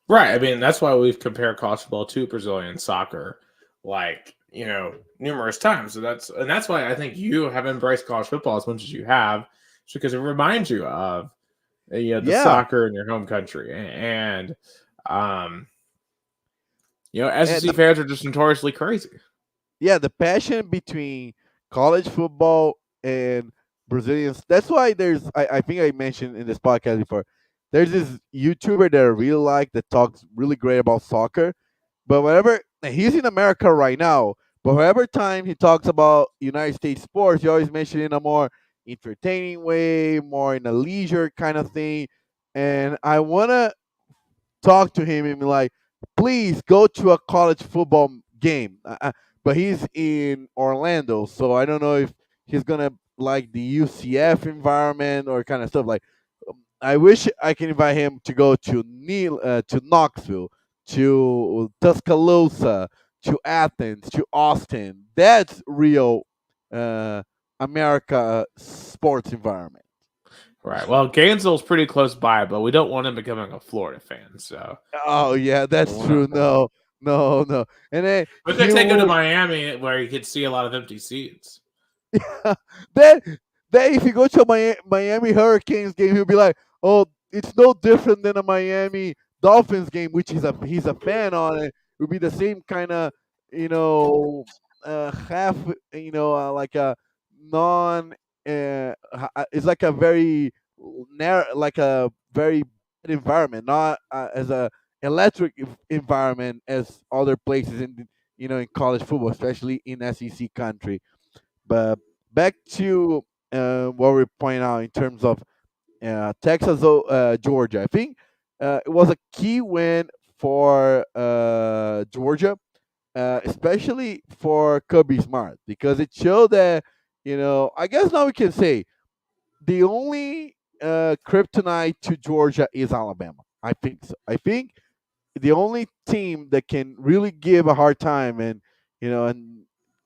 Right. I mean, that's why we've compared college football to Brazilian soccer, like, numerous times. So that's why I think you have embraced college football as much as you have, just because it reminds you of the Yeah, soccer in your home country. And um, and SEC fans are just notoriously crazy. the passion between college football and Brazilians. That's why I think I mentioned in this podcast before. There's this YouTuber that I really like that talks really great about soccer. But whenever and he's in America right now, but whenever time he talks about United States sports, he always mentions it in a more entertaining way, more in a leisure kind of thing. And I wanna talk to him and be like, please go to a college football game. But he's in Orlando, so I don't know if he's gonna like the UCF environment or kind of stuff. Like, I wish I can invite him to go to Knoxville, to Tuscaloosa, to Athens, to Austin. That's real uh, America sports environment. Right. Well, Gainesville's pretty close by, but we don't want him becoming a Florida fan. So Oh yeah, we that's want true. to. No, no, no. And then We could he take him to will. Miami, where you could see a lot of empty seats. then, then if you go to a Miami Hurricanes game, he'll be like, "Oh, it's no different than a Miami Dolphins game, which he's a fan on it. It would be the same kind of, you know, half, like a non. It's like a very narrow, like a very bad environment, not as a electric environment as other places in college football, especially in SEC country. But back to what we point out in terms of Texas, Georgia. I think it was a key win for Georgia, especially for Kirby Smart, because it showed that I guess now we can say the only kryptonite to Georgia is Alabama. I think so. I think the only team that can really give a hard time and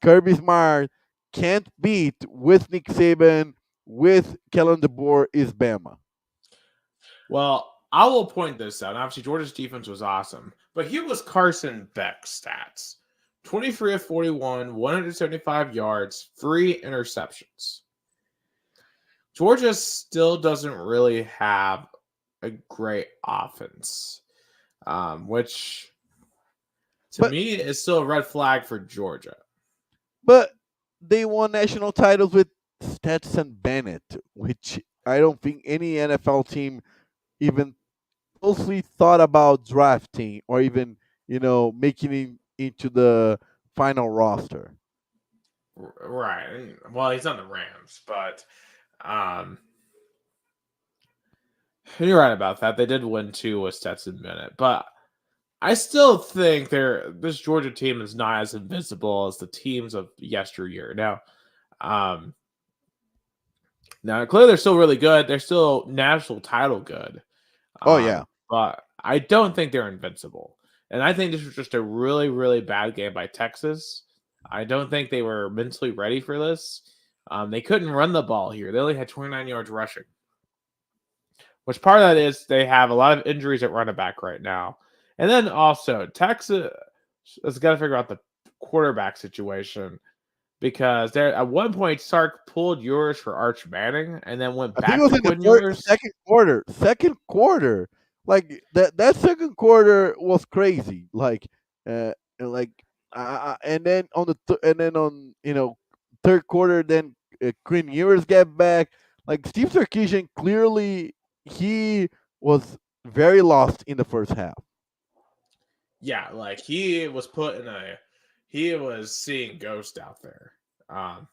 Kirby Smart can't beat with Nick Saban with Kellen DeBoer is Bama. Well, I will point this out. Obviously, Georgia's defense was awesome, but here was Carson Beck's stats: 23 of 41, 175 yards, 3 interceptions. Georgia still doesn't really have a great offense, which to But me is still a red flag for Georgia. but they won national titles with Stetson Bennett, which I don't think any NFL team even closely thought about drafting or even making it into the final roster. Right. Well, he's on the Rams, but um, you're right about that. They did win two with Stetson Bennett, but I still think this Georgia team is not as invincible as the teams of yesteryear. Um, now clearly they're still really good. They're still national title good. Oh yeah. But I don't think they're invincible. And I think this was just a really, really bad game by Texas. I don't think they were mentally ready for this. They couldn't run the ball here. They only had 29 yards rushing, which part of that is they have a lot of injuries at running back right now. And then also, Texas has got to figure out the quarterback situation because there at one point Sark pulled yours for Arch Manning and then went I think it back was to in the Quinn yours. second quarter. Second quarter, like that second quarter was crazy. Like and then and then on third quarter, then Quinn Ewers get back. Like Steve Sarkisian, clearly he was very lost in the first half. Yeah, like he was put in a he was seeing ghost out there. Um,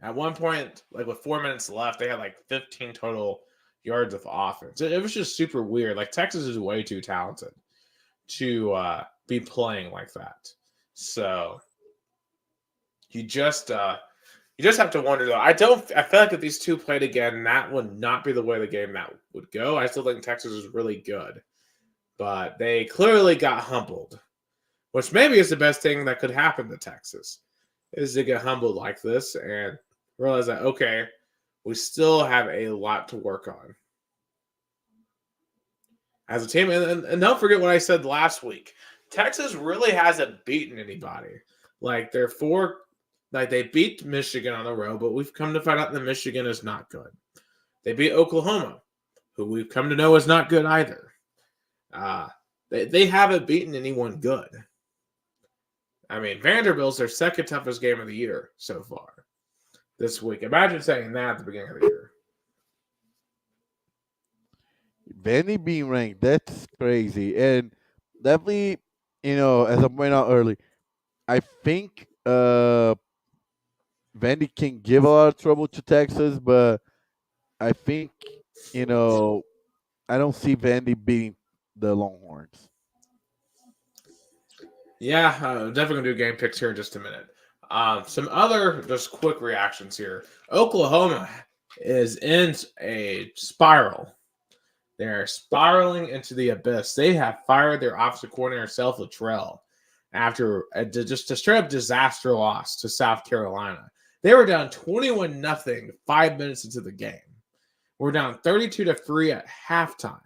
at one point, like with 4 minutes left, they had like 15 total yards of offense. It was just super weird. Like Texas is way too talented to be playing like that. So you just have to wonder though. I feel like if these two played again, that would not be the way the game that would go. I still think Texas is really good, but they clearly got humbled, which maybe is the best thing that could happen to Texas, is to get humbled like this and realize that, okay, we still have a lot to work on as a team. And don't forget what I said last week. Texas really hasn't beaten anybody. Like they beat Michigan on the road, but we've come to find out that Michigan is not good. They beat Oklahoma, who we've come to know is not good either. They haven't beaten anyone good. I mean, Vanderbilt's their second toughest game of the year so far this week. Imagine saying that at the beginning of the year. Vandy being ranked, that's crazy. And definitely, as I pointed out early, I think Vandy can give a lot of trouble to Texas, but I think, you know, I don't see Vandy beating the Longhorns. Yeah, definitely going to do game picks here in just a minute. Some other just quick reactions here. Oklahoma is in a spiral. They're spiraling into the abyss. They have fired their offensive coordinator, Seth Luttrell, after just a straight up disaster loss to South Carolina. They were down 21-0 5 minutes into the game. We're down 32-3 at halftime.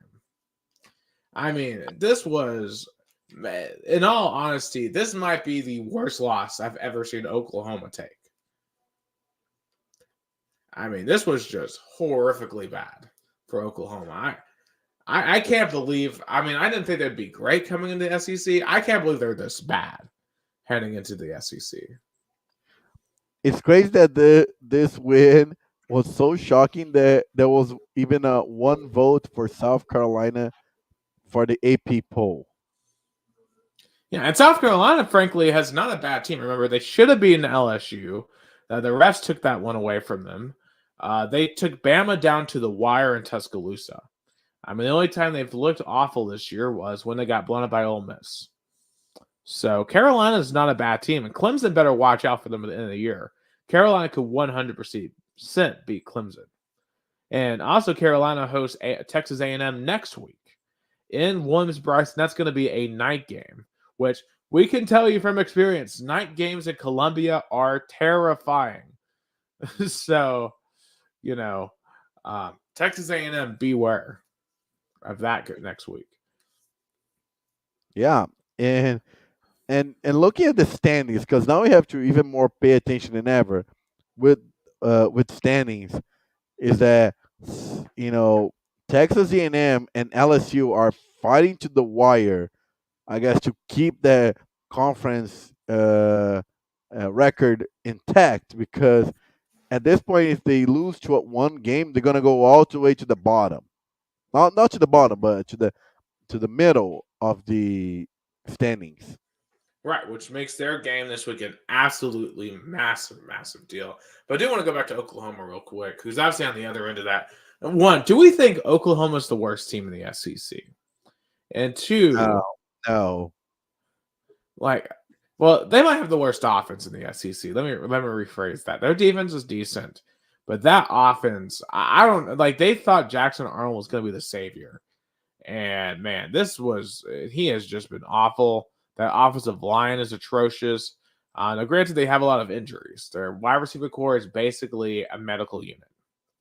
I mean, this was, in all honesty, this might be the worst loss I've ever seen Oklahoma take. I mean, this was just horrifically bad for Oklahoma. I can't believe. I mean, I didn't think they'd be great coming into the SEC. I can't believe they're this bad heading into the SEC. It's crazy that this win was so shocking that there was even a one vote for South Carolina for the AP poll. Yeah, and South Carolina, frankly, has not a bad team. Remember, they should have beaten LSU. The refs took that one away from them. They took Bama down to the wire in Tuscaloosa. I mean, the only time they've looked awful this year was when they got blown up by Ole Miss. So Carolina is not a bad team, and Clemson better watch out for them at the end of the year. Carolina could 100% beat Clemson. And also Carolina hosts Texas A&M next week in Williams-Brice, and that's going to be a night game, which we can tell you from experience, night games in Columbia are terrifying. So, Texas A&M, beware of that next week. Yeah, and looking at the standings, because now we have to even more pay attention than ever with standings, is that Texas A&M and LSU are fighting to the wire, I guess, to keep the conference record intact. Because at this point, if they lose to one game, they're gonna go all the way to the bottom. Not to the bottom, but to the middle of the standings. Right, which makes their game this week an absolutely massive, massive deal. But I do want to go back to Oklahoma real quick, who's obviously on the other end of that. One, do we think Oklahoma's the worst team in the SEC? And two, No. well, they might have the worst offense in the SEC. Let me rephrase that. Their defense is decent, but that offense, I don't like. They thought Jackson Arnold was going to be the savior, and man, he has just been awful. That offensive line is atrocious. Now, granted, they have a lot of injuries. Their wide receiver core is basically a medical unit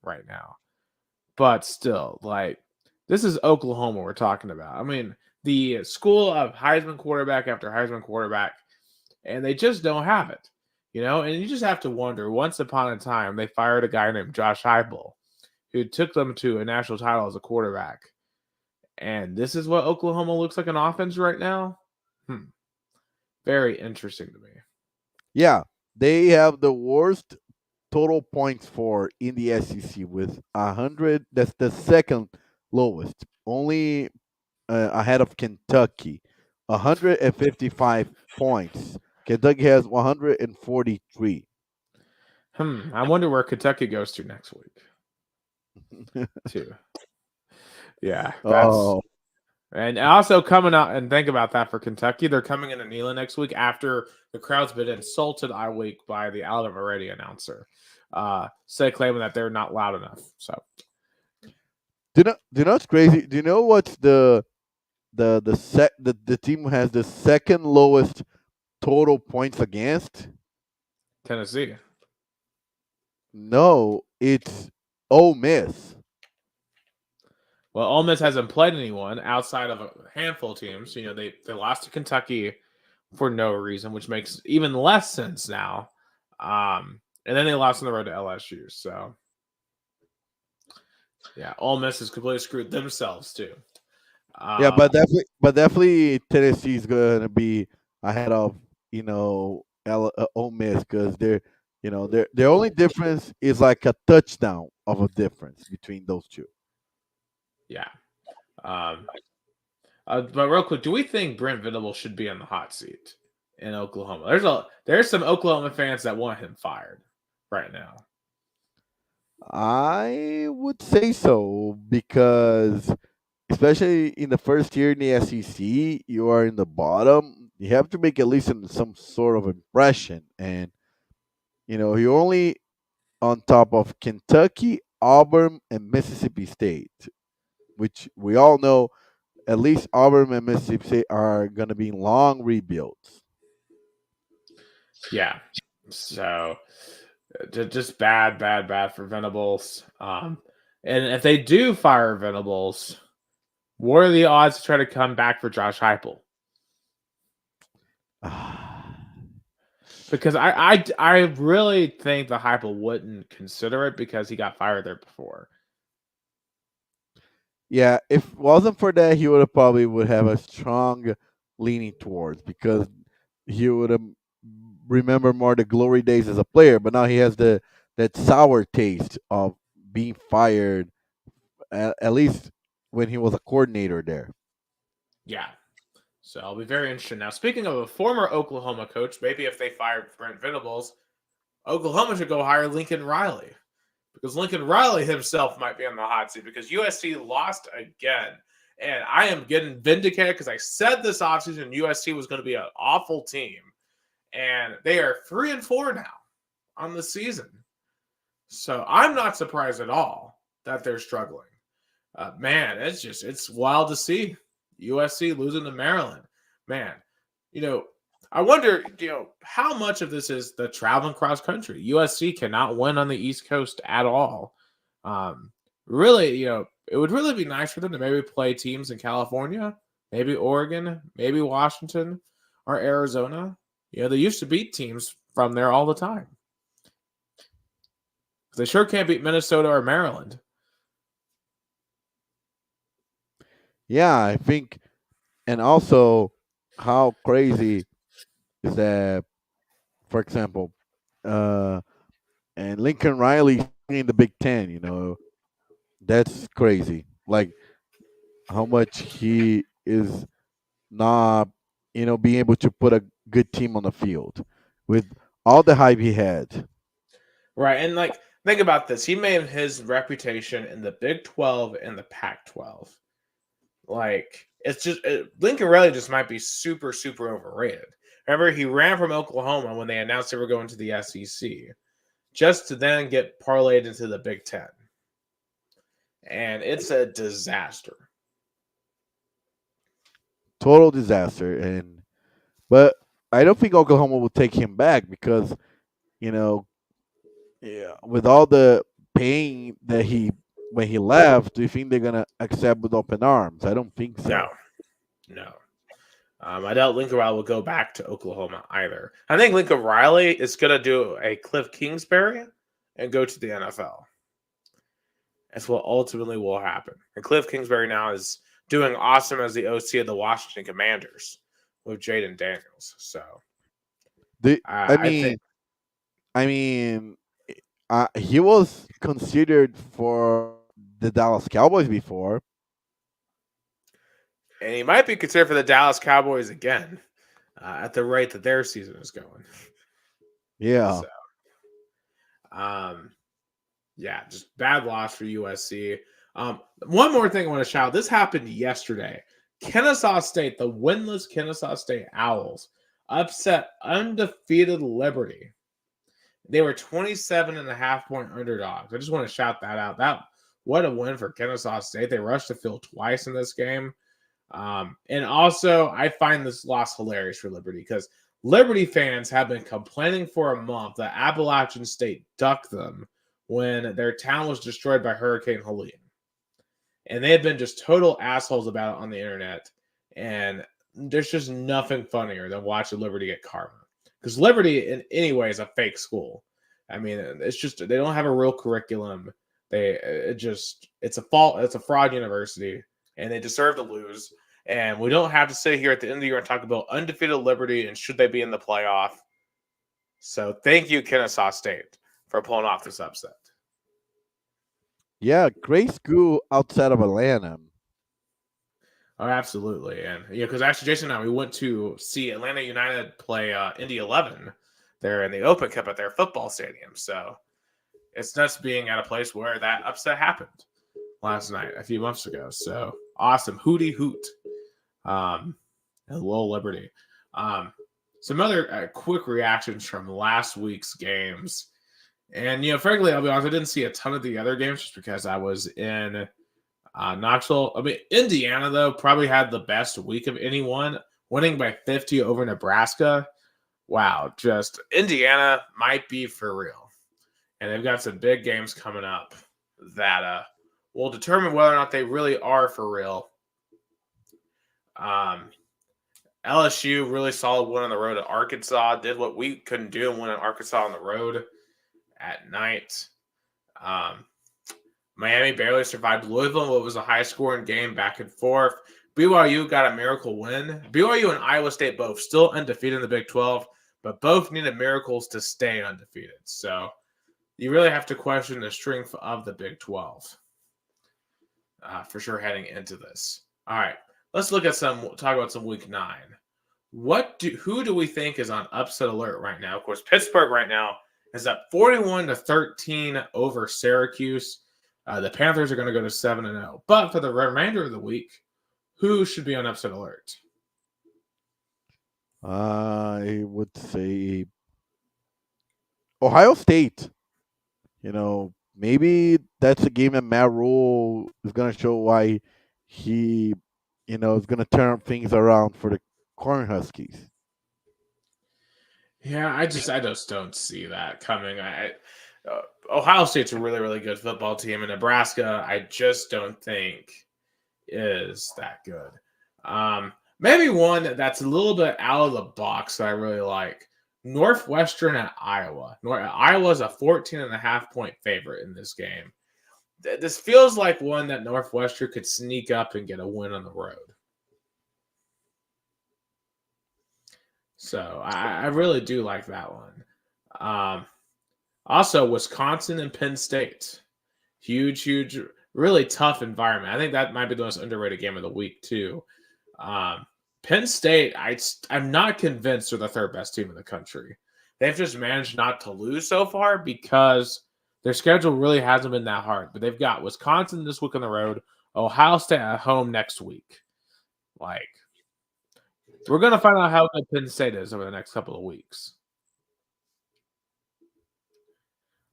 right now. But still, this is Oklahoma we're talking about. I mean, the school of Heisman quarterback after Heisman quarterback, and they just don't have it. And you just have to wonder, once upon a time, they fired a guy named Josh Heupel, who took them to a national title as a quarterback. And this is what Oklahoma looks like an offense right now? Very interesting to me. Yeah, they have the worst total points for in the SEC with 100. That's the second lowest, only ahead of Kentucky, 155 points. Kentucky has 143. I wonder where Kentucky goes to next week. Too. Yeah, that's Oh, and also coming out and think about that for Kentucky. They're coming into Neyland next week after the crowd's been insulted all week by the Alabama radio announcer, say claiming that they're not loud enough. So do you know what's crazy? Do you know what's the team who has the second lowest total points against? Tennessee. No, it's Ole Miss. Well, Ole Miss hasn't played anyone outside of a handful of teams. You know, they lost to Kentucky for no reason, which makes even less sense now. And then they lost on the road to LSU. So yeah, Ole Miss has completely screwed themselves too. Yeah, Um, but definitely Tennessee's gonna be ahead of Ole Miss because their only difference is like a touchdown of a difference between those two. yeah. Um, but real quick, do we think Brent Venables should be on the hot seat in Oklahoma? There's some Oklahoma fans that want him fired right now. I would say so because especially in the first year in the SEC, you are in the bottom. You have to make at least some sort of impression, and you're only on top of Kentucky, Auburn, and Mississippi State, which we all know at least Auburn and Mississippi State are going to be long rebuilds. Yeah. So just bad for Venables. And if they do fire Venables, what are the odds to try to come back for Josh Heupel? Because I really think the Heupel wouldn't consider it because he got fired there before. Yeah, if it wasn't for that, he would have a strong leaning towards because he would have remember more the glory days as a player. But now he has that sour taste of being fired, at least when he was a coordinator there. Yeah. So I'll be very interested. Now, speaking of a former Oklahoma coach, maybe if they fired Brent Venables, Oklahoma should go hire Lincoln Riley. Because Lincoln Riley himself might be on the hot seat because USC lost again. And I am getting vindicated because I said this offseason USC was going to be an awful team. And they are 3-4 now on the season. So I'm not surprised at all that they're struggling. Man, it's wild to see USC losing to Maryland. Man, you know, I wonder, how much of this is the traveling cross country. USC cannot win on the East Coast at all. Really, it would really be nice for them to maybe play teams in California, maybe Oregon, maybe Washington or Arizona. They used to beat teams from there all the time. They sure can't beat Minnesota or Maryland. Yeah, I think, and also how crazy is that? For example, uh, and Lincoln Riley in the Big Ten. That's crazy. Like how much he is not, being able to put a good team on the field with all the hype he had. Right. And think about this. He made his reputation in the Big 12 and the Pac 12. It's just Lincoln Riley just might be super, super overrated. Remember, he ran from Oklahoma when they announced they were going to the SEC, just to then get parlayed into the Big Ten. And it's a disaster. Total disaster. But I don't think Oklahoma will take him back because, you know, yeah, with all the pain that he when he left, do you think they're gonna accept with open arms? I don't think No, so. no. I doubt Lincoln Riley will go back to Oklahoma either. I think Lincoln Riley is going to do a Cliff Kingsbury and go to the NFL. That's what ultimately will happen. And Cliff Kingsbury now is doing awesome as the OC of the Washington Commanders with Jaden Daniels. So The, I I think, mean, I mean, he was considered for the Dallas Cowboys before. And he might be considered for the Dallas Cowboys again at the rate that their season is going. Yeah. So, um, yeah, just bad loss for USC. One more thing I want to shout. This happened yesterday. Kennesaw State, the winless Kennesaw State Owls, upset undefeated Liberty. They were 27.5-point underdogs. I just want to shout that out. What a win for Kennesaw State. They rushed the field twice in this game. And also, I find this loss hilarious for Liberty because Liberty fans have been complaining for a month that Appalachian State ducked them when their town was destroyed by Hurricane Helene. And they have been just total assholes about it on the internet. And there's just nothing funnier than watching Liberty get karma. Because Liberty, in any way, is a fake school. I mean, it's just they don't have a real curriculum. It's a fraud university, and they deserve to lose. And we don't have to sit here at the end of the year and talk about undefeated Liberty and should they be in the playoff. So thank you, Kennesaw State, for pulling off this upset. Yeah, great school outside of Atlanta. Oh, absolutely. And because actually Jason and I, we went to see Atlanta United play Indy 11 there in the Open Cup at their football stadium. So it's nuts being at a place where that upset happened last night, a few months ago. So awesome. Hootie hoot. And Lowell Liberty. Some other quick reactions from last week's games. And, frankly, I'll be honest, I didn't see a ton of the other games just because I was in Knoxville. I mean, Indiana, though, probably had the best week of anyone, winning by 50 over Nebraska. Wow, just Indiana might be for real. And they've got some big games coming up that will determine whether or not they really are for real. LSU, really solid win on the road at Arkansas. Did what we couldn't do and win at Arkansas on the road at night. Miami barely survived Louisville. It was a high-scoring game back and forth. BYU got a miracle win. BYU and Iowa State both still undefeated in the Big 12, but both needed miracles to stay undefeated. So you really have to question the strength of the Big 12 for sure heading into this. All right, let's talk about some Week 9. Who do we think is on upset alert right now? Of course, Pittsburgh right now is up 41-13 over Syracuse. The Panthers are going to go to 7-0. But for the remainder of the week, who should be on upset alert? I would say Ohio State. Maybe that's a game that Matt Rule is going to show why he, is going to turn things around for the Cornhuskers. Yeah, I just don't see that coming. Ohio State's a really, really good football team, and Nebraska, I just don't think is that good. Maybe one that's a little bit out of the box that I really like. Northwestern at Iowa. Iowa's a 14.5-point favorite in this game. This feels like one that Northwestern could sneak up and get a win on the road. So I really do like that one. Also, Wisconsin and Penn State. Huge, really tough environment. I think that might be the most underrated game of the week, too. Penn State, I'm not convinced they're the third best team in the country. They've just managed not to lose so far because their schedule really hasn't been that hard. But they've got Wisconsin this week on the road, Ohio State at home next week. We're going to find out how good Penn State is over the next couple of weeks.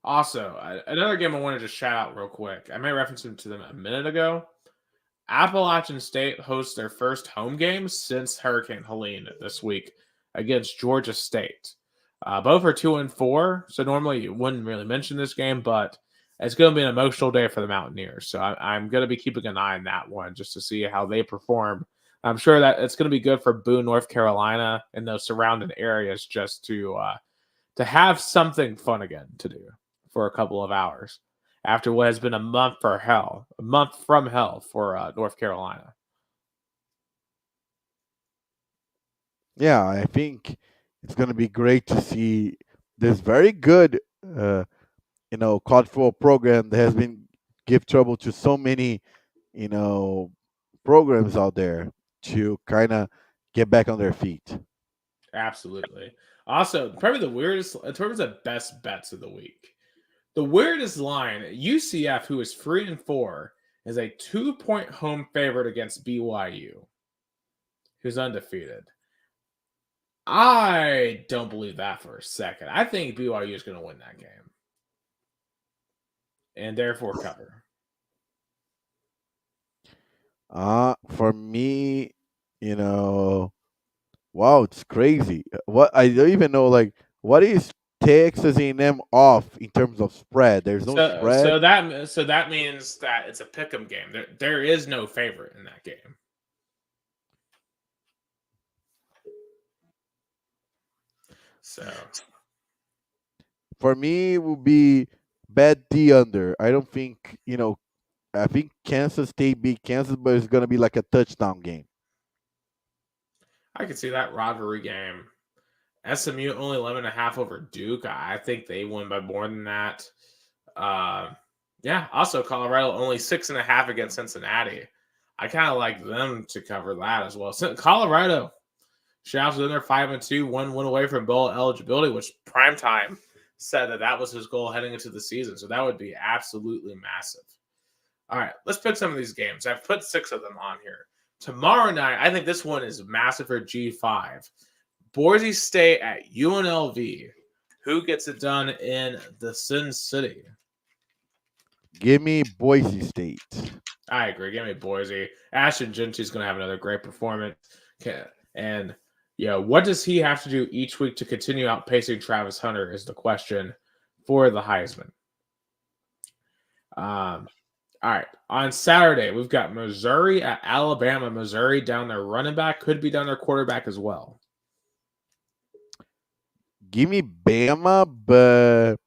Also, another game I wanted to shout out real quick. I made reference to them a minute ago. Appalachian State hosts their first home game since Hurricane Helene this week against Georgia State. Both are 2-4, so normally you wouldn't really mention this game, but it's going to be an emotional day for the Mountaineers. So I'm going to be keeping an eye on that one just to see how they perform. I'm sure that it's going to be good for Boone, North Carolina, and those surrounding areas just to have something fun again to do for a couple of hours after what has been a month from hell for North Carolina. Yeah, I think it's going to be great to see this very good, college football program that has been give trouble to so many, programs out there to kind of get back on their feet. Absolutely. Also, probably the weirdest in terms of best bets of the week. The weirdest line, UCF, who is 3-4, is a 2-point home favorite against BYU, who's undefeated. I don't believe that for a second. I think BYU is going to win that game and therefore cover. For me, wow, it's crazy. What I don't even know, like, what is Texas A&M off in terms of spread? There's no So, spread. so that so that means that it's a pick'em game. There is no favorite in that game. So For me, it would be bet the under. I don't think, I think Kansas State beat Kansas, but it's gonna be like a touchdown game. I could see that rivalry game. SMU only 11.5 over Duke. I think they win by more than that. Yeah. Also, Colorado only 6.5 against Cincinnati. I kind of like them to cover that as well. So Colorado, shouts in there 5-2, one win away from bowl eligibility, which Primetime said that was his goal heading into the season. So that would be absolutely massive. All right, let's pick some of these games. I've put 6 of them on here. Tomorrow night, I think this one is massive for G5. Boise State at UNLV. Who gets it done in the Sin City? Give me Boise State. I agree. Give me Boise. Ashton Gentry's going to have another great performance. And, what does he have to do each week to continue outpacing Travis Hunter is the question for the Heisman. All right. On Saturday, we've got Missouri at Alabama. Missouri down their running back, could be down their quarterback as well. Give me Bama, but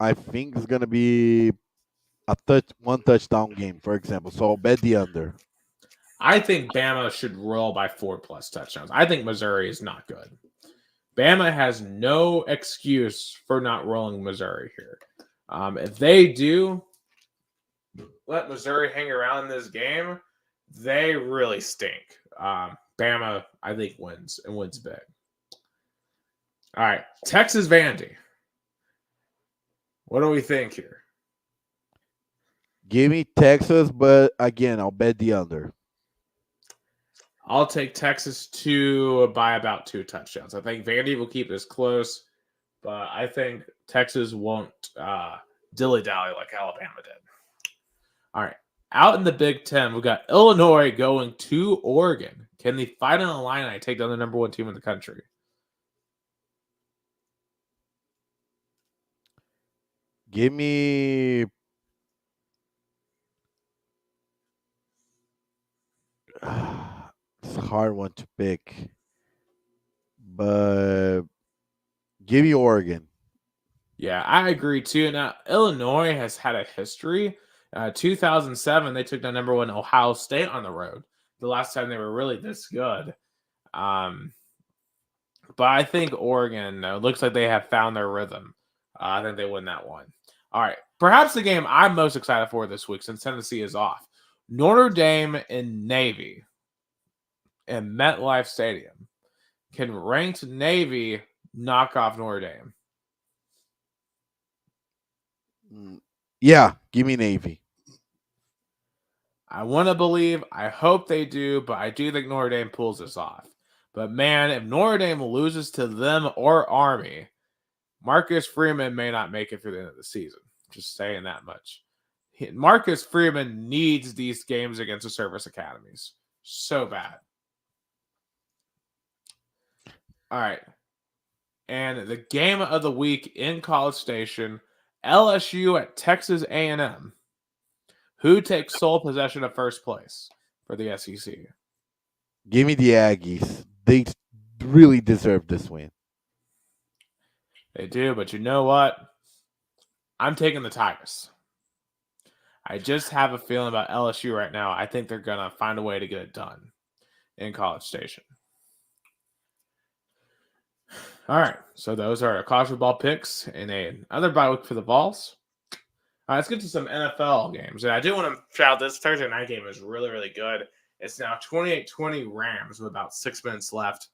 I think it's gonna be one touchdown game, for example. So I'll bet the under. I think Bama should roll by 4+ touchdowns. I think Missouri is not good. Bama has no excuse for not rolling Missouri here. If they do let Missouri hang around in this game, they really stink. Bama, I think, wins and wins big. All right, Texas Vandy. What do we think here? Give me Texas, but again, I'll bet the under. I'll take Texas by about 2 touchdowns. I think Vandy will keep this close, but I think Texas won't dilly-dally like Alabama did. All right. Out in the Big Ten, we've got Illinois going to Oregon. Can the Fighting Illini take down the number 1 team in the country? Give me it's a hard one to pick, but give me Oregon. Yeah, I agree too. Now, Illinois has had a history. 2007, they took down number 1 Ohio State on the road. The last time they were really this good. But I think Oregon looks like they have found their rhythm. I think they win that one. All right. Perhaps the game I'm most excited for this week since Tennessee is off. Notre Dame and Navy in MetLife Stadium. Can ranked Navy knock off Notre Dame? Yeah, give me Navy. I want to believe. I hope they do, but I do think Notre Dame pulls this off. But man, if Notre Dame loses to them or Army, Marcus Freeman may not make it through the end of the season. Just saying that much. Marcus Freeman needs these games against the service academies so bad. All right. And the game of the week in College Station, LSU at Texas A&M. Who takes sole possession of first place for the SEC? Give me the Aggies. They really deserve this win. They do, but you know what? I'm taking the Tigers. I just have a feeling about LSU right now. I think they're going to find a way to get it done in College Station. All right, so those are our college football picks and another bye week for the Vols. All right, let's get to some NFL games. And I do want to shout out this Thursday night game is really, really good. It's now 28-20 Rams with about 6 minutes left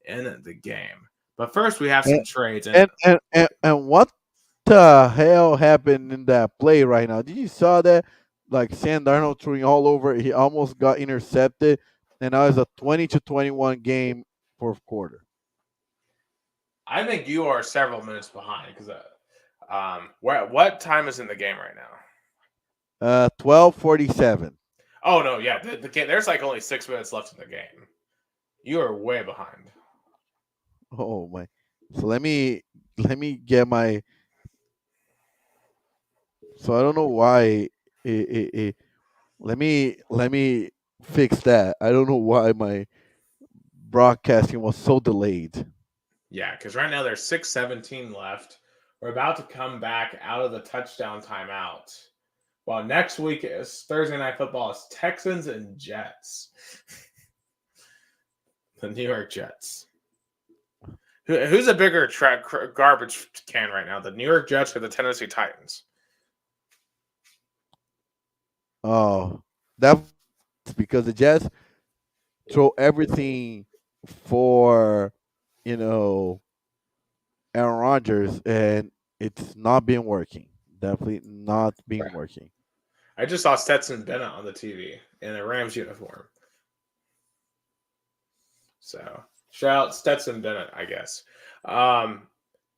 in the game. But first, we have some trades. And what the hell happened in that play right now? Did you saw that? Like Sam Darnold throwing all over. He almost got intercepted, and now it's a 20-21 game, fourth quarter. I think you are several minutes behind because what time is in the game right now? 12:47. Oh no, yeah, the game. There's like only 6 minutes left in the game. You are way behind. Oh my! So let me get my. So I don't know why. Let me fix that. I don't know why my broadcasting was so delayed. Yeah, because right now there's 6:17 left. We're about to come back out of the touchdown timeout. While next week is Thursday Night Football is Texans and Jets. The New York Jets. Who's a bigger garbage can right now, the New York Jets or the Tennessee Titans? Oh, that's because the Jets throw everything for you know Aaron Rodgers, and it's not been working. Definitely not been working. I just saw Stetson Bennett on the TV in a Rams uniform. So shout out Stetson Bennett, I guess.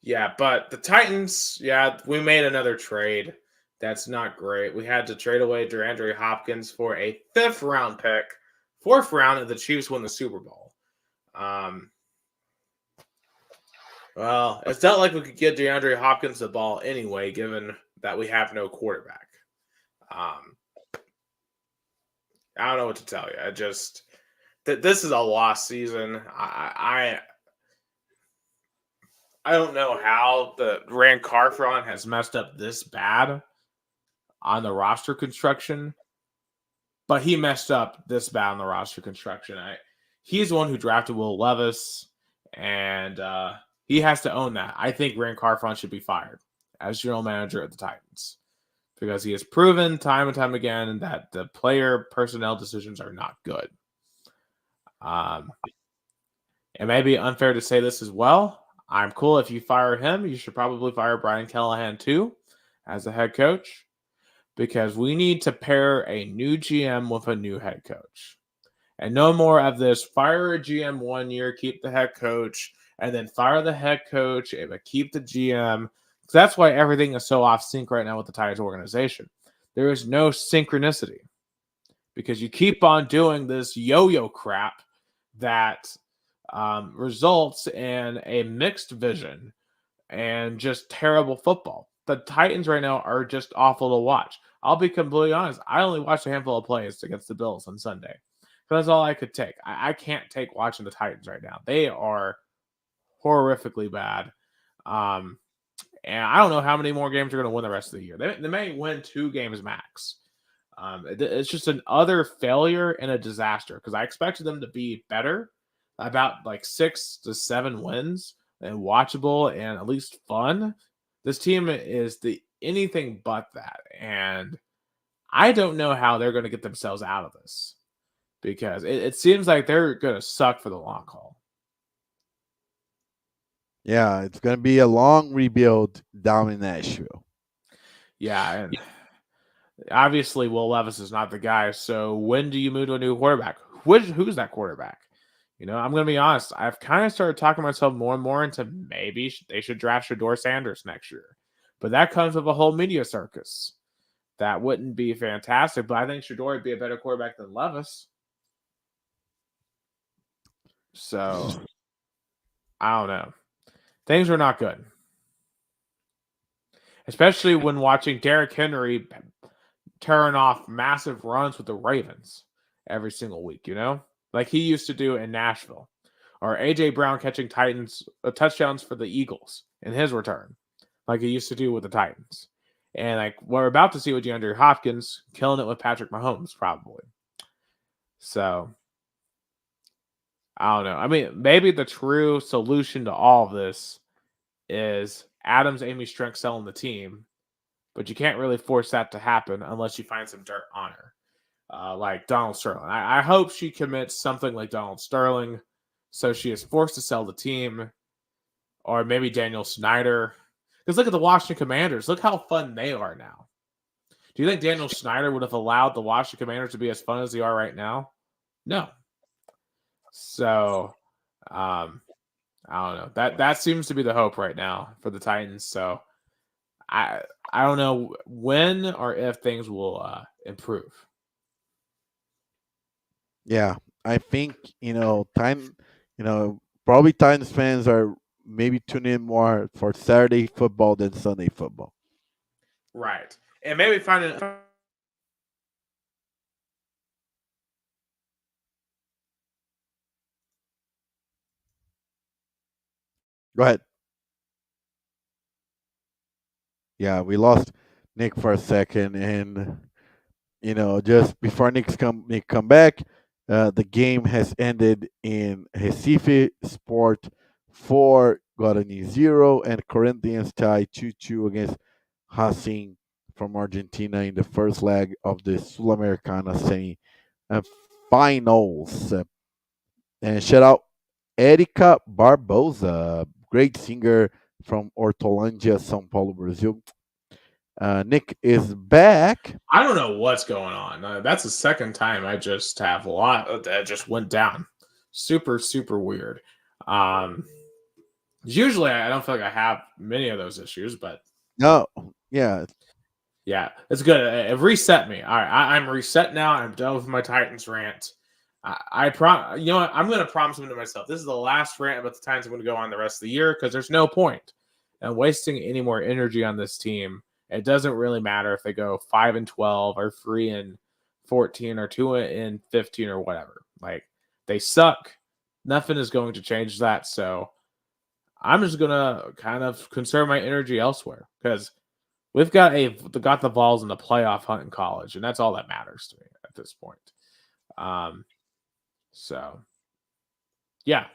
Yeah, but the Titans, yeah, we made another trade. That's not great. We had to trade away DeAndre Hopkins for a 5th round pick, 4th round, and the Chiefs won the Super Bowl. Well, it's not like we could get DeAndre Hopkins the ball anyway, given that we have no quarterback. I don't know what to tell you. I just this is a lost season. I don't know how the Rand Carthon has messed up this bad on the roster construction, but he messed up this bad on the roster construction. He's the one who drafted Will Levis, and he has to own that. I think Rand Carthon should be fired as general manager of the Titans because he has proven time and time again that the player personnel decisions are not good. It may be unfair to say this as well. I'm cool if you fire him. You should probably fire Brian Callahan too as the head coach because we need to pair a new GM with a new head coach. And no more of this fire a GM 1 year, keep the head coach, and then fire the head coach, but keep the GM. That's why everything is so off sync right now with the Titans organization. There is no synchronicity because you keep on doing this yo-yo crap that results in a mixed vision and just terrible football. The Titans right now are just awful to watch. I'll be completely honest. I only watched a handful of plays against the Bills on Sunday. That's all I could take. I can't take watching the Titans right now. They are horrifically bad. And I don't know how many more games are going to win the rest of the year. They may win 2 games max. It's just an utter failure and a disaster because I expected them to be better, about like 6 to 7 wins and watchable and at least fun. This team is anything but that. And I don't know how they're going to get themselves out of this because it seems like they're going to suck for the long haul. Yeah, it's going to be a long rebuild down in Nashville. Yeah, and obviously Will Levis is not the guy. So when do you move to a new quarterback? Who's that quarterback? I'm going to be honest. I've kind of started talking myself more and more into maybe they should draft Shedeur Sanders next year. But that comes with a whole media circus. That wouldn't be fantastic, but I think Shedeur would be a better quarterback than Levis. So, I don't know. Things are not good. Especially when watching Derrick Henry tearing off massive runs with the Ravens every single week, like he used to do in Nashville. Or A.J. Brown catching touchdowns for the Eagles in his return, like he used to do with the Titans. And like we're about to see with DeAndre Hopkins killing it with Patrick Mahomes, probably. So, I don't know. I mean, maybe the true solution to all of this is Adams, Amy Strunk selling the team, but you can't really force that to happen unless you find some dirt on her. like Donald Sterling. I hope she commits something like Donald Sterling, so she is forced to sell the team, or maybe Daniel Snyder. Because look at the Washington Commanders. Look how fun they are now. Do you think Daniel Snyder would have allowed the Washington Commanders to be as fun as they are right now? No. So, um, I don't know. That seems to be the hope right now for the Titans. So, I I don't know when or if things will improve. Yeah, I think time. Probably Titans fans are maybe tuning in more for Saturday football than Sunday football. Right. And maybe finding Go ahead. Yeah, we lost Nick for a second, and just before Nick come back, the game has ended in Recife Sport 4, Guarani 0, and Corinthians tie 2-2 against Racing from Argentina in the first leg of the Sulamericana Semi-finals. And shout out Erika Barbosa, great singer from Hortolândia, São Paulo, Brazil. Nick is back. I don't know what's going on. That's the second time I just have a lot that just went down. Super, super weird. Um, Usually I don't feel like I have many of those issues, but No, yeah, yeah, it's good. It reset me. All right, I'm reset now. I'm done with my Titans rant. You know what? I'm going to promise something to myself. This is the last rant about the Titans I'm going to go on the rest of the year because there's no point in wasting any more energy on this team. It doesn't really matter if they go 5-12 or 3-14 or 2-15 or whatever. Like they suck. Nothing is going to change that. So I'm just gonna kind of conserve my energy elsewhere because we've got the balls in the playoff hunt in college, and that's all that matters to me at this point. Um, so yeah,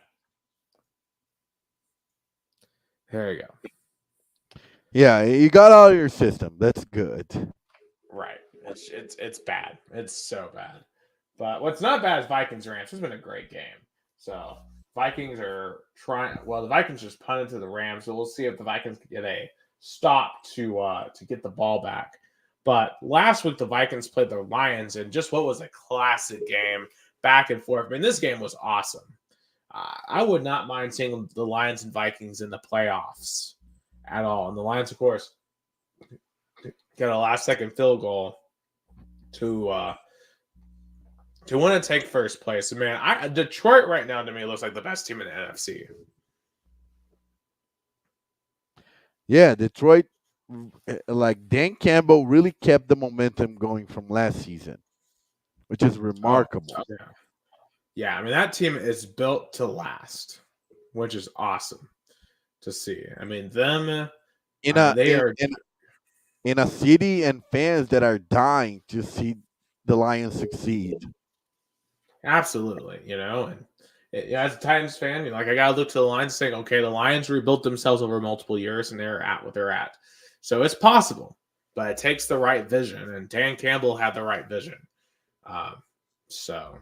there you go. yeah. You got out of your system. That's good. Right, it's bad. It's so bad. But what's not bad is Vikings Rams. It's been a great game. So Vikings are trying. Well, the Vikings just punted to the Rams, so we'll see if the Vikings can get a stop to get the ball back. But last week the Vikings played the Lions, and just what was a classic game, back and forth. I mean, this game was awesome. I would not mind seeing the Lions and Vikings in the playoffs at all. And the Lions, of course, get a last-second field goal to want to take first place. Man, Detroit right now to me looks like the best team in the NFC. Yeah, Detroit, like Dan Campbell, really kept the momentum going from last season, which is Oh, remarkable. yeah. Yeah, I mean, that team is built to last, which is awesome to see. I mean, them, In a they in, are in in a city and fans that are dying to see the Lions succeed. absolutely, and as a Titans fan, like I gotta look to the Lions saying, okay, the Lions rebuilt themselves over multiple years and they're at what they're at. So it's possible, but it takes the right vision, and Dan Campbell had the right vision. Um, so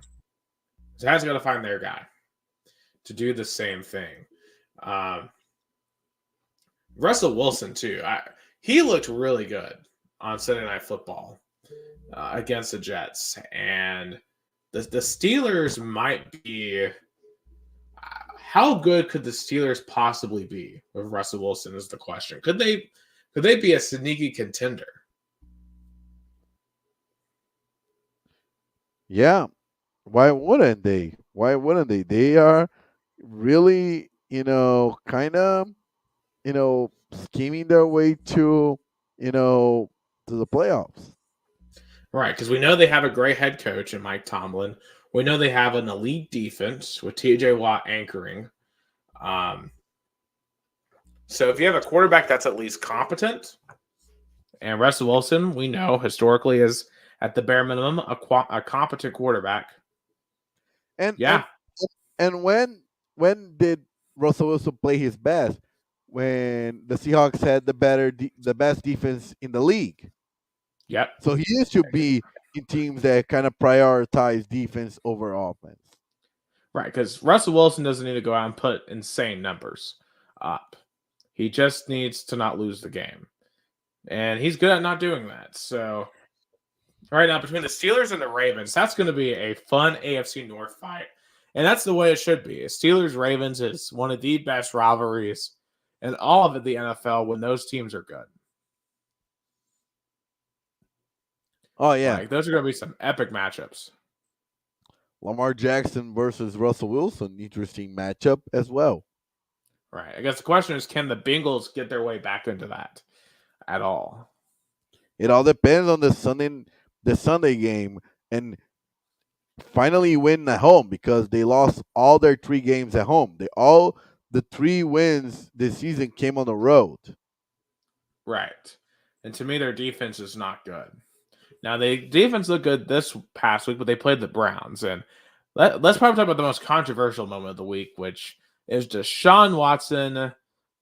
Titans got to find their guy to do the same thing. Um, Russell Wilson too. He looked really good on Sunday Night Football against the Jets, and the Steelers might be. How good could the Steelers possibly be with Russell Wilson? Is the question. Could they be a sneaky contender? Yeah, why wouldn't they? Why wouldn't they? They are really, kind of, scheming their way to the playoffs. Right, because we know they have a great head coach in Mike Tomlin. We know they have an elite defense with T.J. Watt anchoring. Um, so if you have a quarterback that's at least competent, and Russell Wilson, we know historically is at the bare minimum a competent quarterback. And and Yeah, and when did Russell Wilson play his best? When the Seahawks had the best defense in the league. yep, So he used to be teams that kind of prioritize defense over offense. Right, because Russell Wilson doesn't need to go out and put insane numbers up. He just needs to not lose the game. And he's good at not doing that. So right now, between the Steelers and the Ravens, that's going to be a fun AFC North fight. And that's the way it should be. Steelers-Ravens is one of the best rivalries in all of the NFL when those teams are good. Oh, yeah. Like, those are going to be some epic matchups. Lamar Jackson versus Russell Wilson, interesting matchup as well. Right. I guess the question is, can the Bengals get their way back into that at all? It all depends on the Sunday game, and finally win at home because they lost all their 3 games at home. The 3 wins this season came on the road. Right. And to me, their defense is not good. Now, the defense looked good this past week, but they played the Browns. And let's probably talk about the most controversial moment of the week, which is Deshaun Watson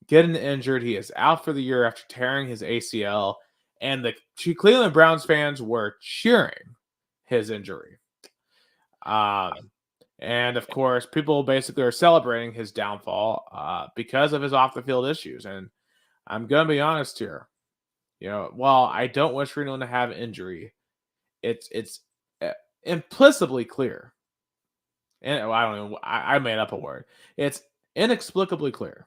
getting injured. He is out for the year after tearing his ACL. And the Cleveland Browns fans were cheering his injury. And, of course, people basically are celebrating his downfall because of his off-the-field issues. And I'm going to be honest here. While I don't wish for anyone to have injury, it's implicitly clear. And I don't know, I made up a word. It's inexplicably clear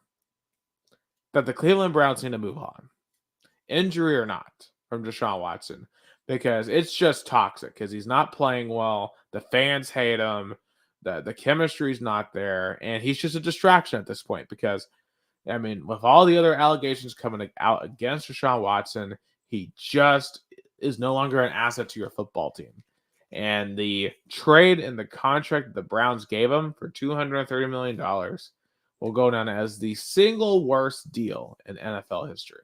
that the Cleveland Browns need to move on, injury or not, from Deshaun Watson, because it's just toxic because he's not playing well. The fans hate him. The chemistry's not there, and he's just a distraction at this point because, I mean, with all the other allegations coming out against Deshaun Watson, he just is no longer an asset to your football team. And the trade and the contract the Browns gave him for $230 million will go down as the single worst deal in NFL history.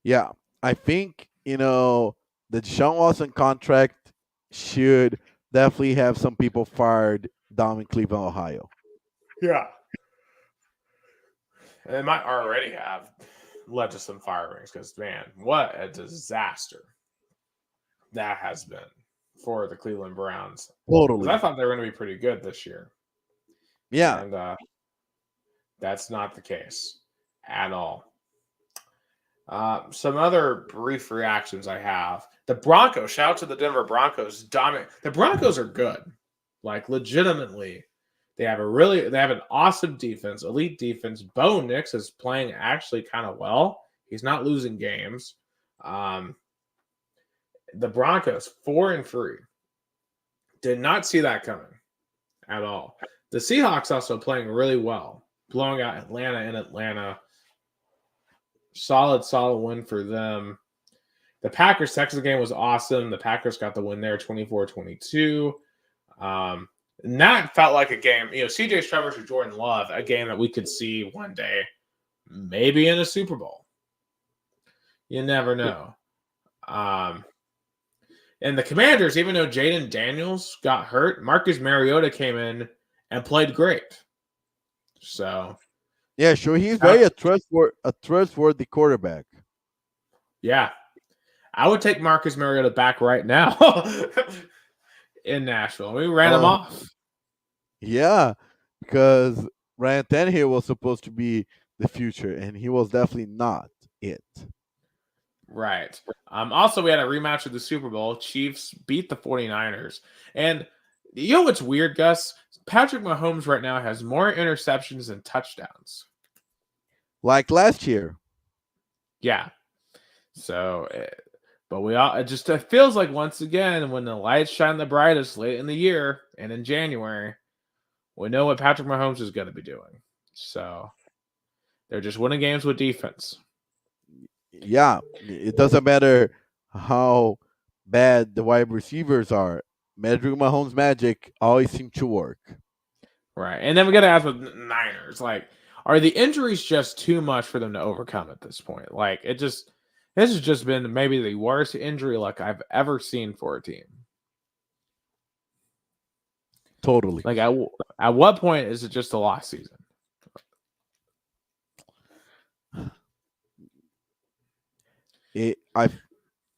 Yeah, I think, the Deshaun Watson contract should definitely have some people fired down in Cleveland, Ohio. Yeah. And it might already have led to some firings because, man, what a disaster that has been for the Cleveland Browns. Totally. I thought they were going to be pretty good this year. Yeah. And that's not the case at all. Some other brief reactions I have. The Broncos, shout out to the Denver Broncos. The Broncos are good. Like, legitimately. They have an awesome defense, elite defense. Bo Nix is playing actually kind of well. He's not losing games. The Broncos, 4-3. Did not see that coming at all. The Seahawks also playing really well, blowing out Atlanta in Atlanta. Solid win for them. The Packers-Texans game was awesome. The Packers got the win there, 24-22. And that felt like a game, CJ Stroud versus Jordan Love, a game that we could see one day, maybe in a Super Bowl. You never know. And the Commanders, even though Jaden Daniels got hurt, Marcus Mariota came in and played great. So, yeah, sure, he's very a trustworthy quarterback. Yeah, I would take Marcus Mariota back right now in Nashville. We ran him off. Yeah, because Ryan Tannehill was supposed to be the future, and he was definitely not it. Right. Also, we had a rematch of the Super Bowl. Chiefs beat the 49ers. And you know what's weird, Gus? Patrick Mahomes right now has more interceptions than touchdowns. Like last year. Yeah. So, but it feels like once again, when the lights shine the brightest late in the year and in January, we know what Patrick Mahomes is going to be doing. So, they're just winning games with defense. Yeah, it doesn't matter how bad the wide receivers are. Patrick Mahomes' magic always seems to work. Right. And then we got to ask with Niners, like, are the injuries just too much for them to overcome at this point? Like, this has just been maybe the worst injury luck I've ever seen for a team. Totally. Like, at what point is it just a lost season?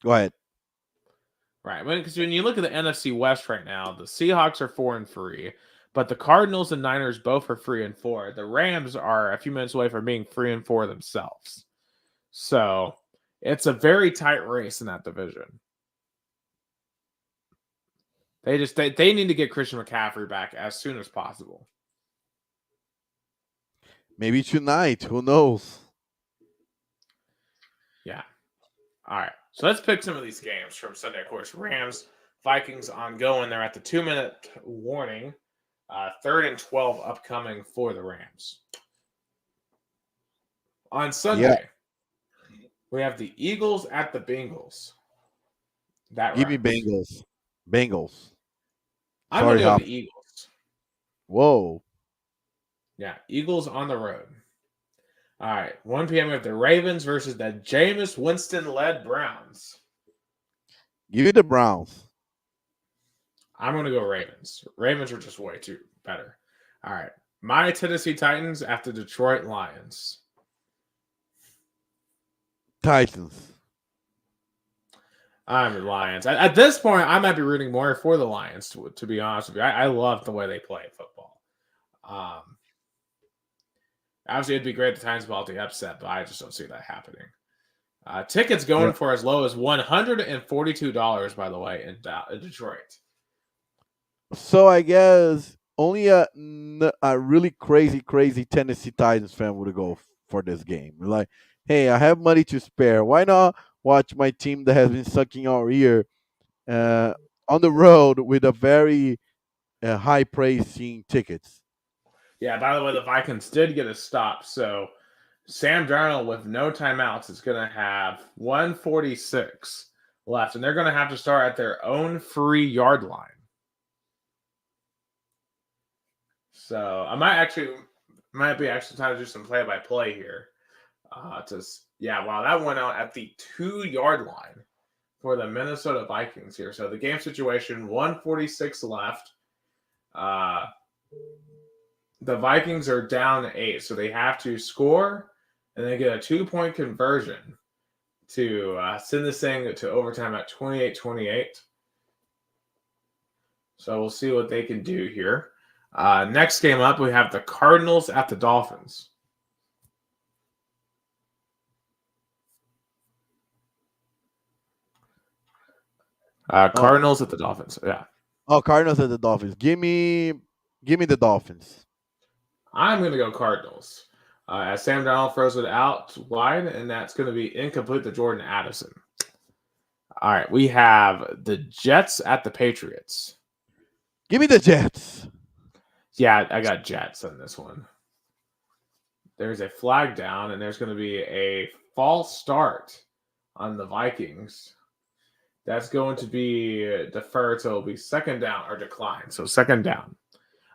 Go ahead. Right. Because when you look at the NFC West right now, the Seahawks are 4-3, but the Cardinals and Niners both are 3-4. The Rams are a few minutes away from being 3-4 themselves. So it's a very tight race in that division. They need to get Christian McCaffrey back as soon as possible. Maybe tonight. Who knows? Yeah. All right. So let's pick some of these games from Sunday. Of course, Rams, Vikings ongoing. They're at the 2-minute warning. 3rd and 12 upcoming for the Rams. On Sunday, we have the Eagles at the Bengals. Give me Bengals. Bengals. I'm going to go with the Eagles. Whoa. Yeah, Eagles on the road. All right, 1 p.m. we have the Ravens versus the Jameis Winston-led Browns. Give me the Browns. I'm going to go Ravens. Ravens are just way too better. All right, my Tennessee Titans at the Detroit Lions. Titans. I'm the Lions. At this point, I might be rooting more for the Lions, to be honest with you. I love the way they play football. Obviously, it'd be great if the Titans ball to upset, but I just don't see that happening. Tickets going for as low as $142, by the way, in Detroit. So I guess only a really crazy Tennessee Titans fan would go for this game. Like, hey, I have money to spare. Why not watch my team that has been sucking our ear on the road with a very high price seeing tickets? Yeah, by the way, the Vikings did get a stop. So Sam Darnold with no timeouts is going to have 146 left, and they're going to have to start at their own free yard line. So I might be trying to do some play-by-play here. Wow, that went out at the 2-yard line for the Minnesota Vikings here. So the game situation, 146 left. The Vikings are down 8, so they have to score and then get a 2-point conversion to send this thing to overtime at 28-28. So we'll see what they can do here. Next game up, we have the Cardinals at the Dolphins. Cardinals at the Dolphins. Yeah. Oh, Cardinals at the Dolphins. Give me the Dolphins. I'm going to go Cardinals. As Sam Darnold throws it out wide, and that's going to be incomplete to Jordan Addison. All right, we have the Jets at the Patriots. Give me the Jets. Yeah, I got Jets on this one. There's a flag down, and there's going to be a false start on the Vikings. That's going to be deferred, so it'll be second down or decline. So second down.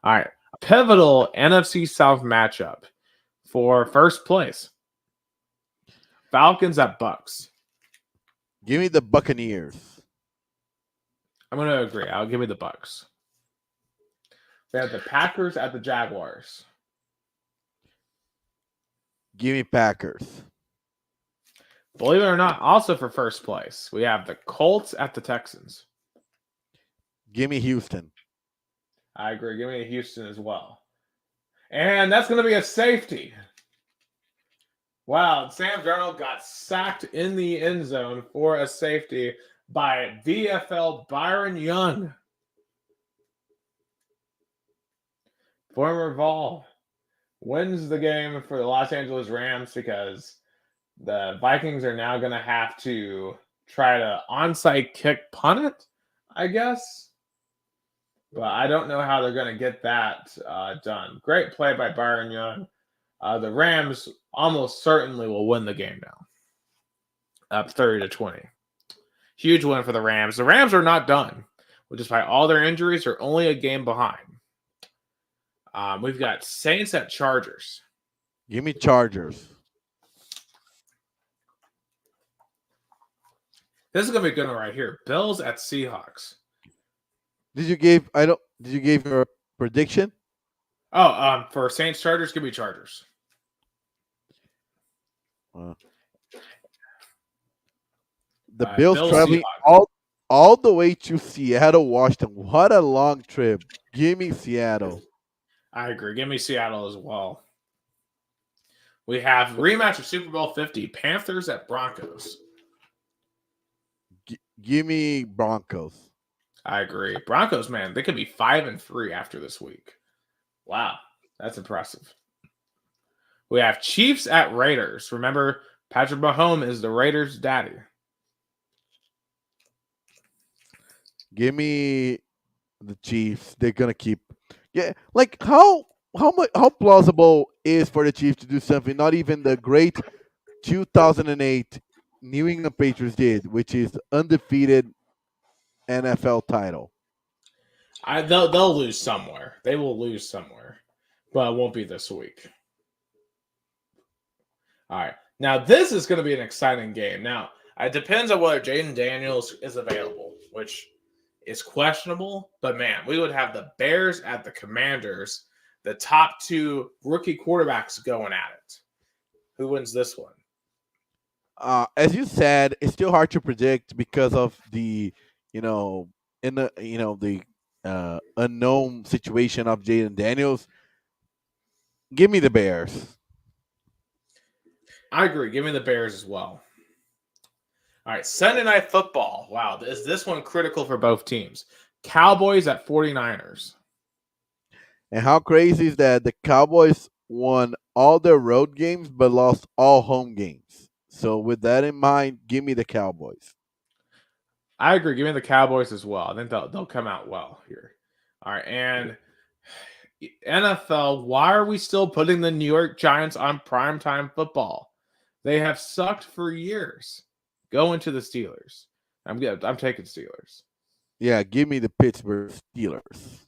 All right, a pivotal NFC South matchup for first place. Falcons at Bucks. Give me the Buccaneers. I'm going to agree. I'll give me the Bucks. We have the Packers at the Jaguars. Give me Packers. Believe it or not, also for first place, we have the Colts at the Texans. Give me Houston. I agree. Give me Houston as well. And that's going to be a safety. Wow, Sam Darnold got sacked in the end zone for a safety by VFL Byron Young. Former Vol wins the game for the Los Angeles Rams because the Vikings are now going to have to try to onside kick punt it, I guess. But I don't know how they're going to get that done. Great play by Byron Young. The Rams almost certainly will win the game now. Up 30-20. Huge win for the Rams. The Rams are not done. Despite all their injuries, they're only a game behind. We've got Saints at Chargers. Give me Chargers. This is gonna be a good one right here. Bills at Seahawks. Did you give your prediction? Oh, for Saints Chargers, give me Chargers. the Bills Bill traveling Seahawks. all the way to Seattle, Washington. What a long trip. Give me Seattle. I agree. Give me Seattle as well. We have rematch of Super Bowl 50, Panthers at Broncos. Give me Broncos. I agree. Broncos, man, they could be 5-3 after this week. Wow, that's impressive. We have Chiefs at Raiders. Remember, Patrick Mahomes is the Raiders' daddy. Give me the Chiefs. They're gonna keep. Yeah, like how plausible is for the Chiefs to do something not even the great 2008 New England Patriots did, which is undefeated NFL title. They'll lose somewhere. They will lose somewhere, but it won't be this week. All right. Now, this is going to be an exciting game. Now, it depends on whether Jaden Daniels is available, which is questionable. But, man, we would have the Bears at the Commanders, the top two rookie quarterbacks going at it. Who wins this one? As you said, it's still hard to predict because of the, you know, in the the unknown situation of Jaden Daniels. Give me the Bears. I agree. Give me the Bears as well. All right. Sunday Night Football. Wow. Is this one critical for both teams? Cowboys at 49ers. And how crazy is that the Cowboys won all their road games but lost all home games? So with that in mind, give me the Cowboys. I agree. Give me the Cowboys as well. I think they'll come out well here. All right. And NFL, why are we still putting the New York Giants on primetime football? They have sucked for years. Go into the Steelers. I'm good. I'm taking Steelers. Yeah, give me the Pittsburgh Steelers.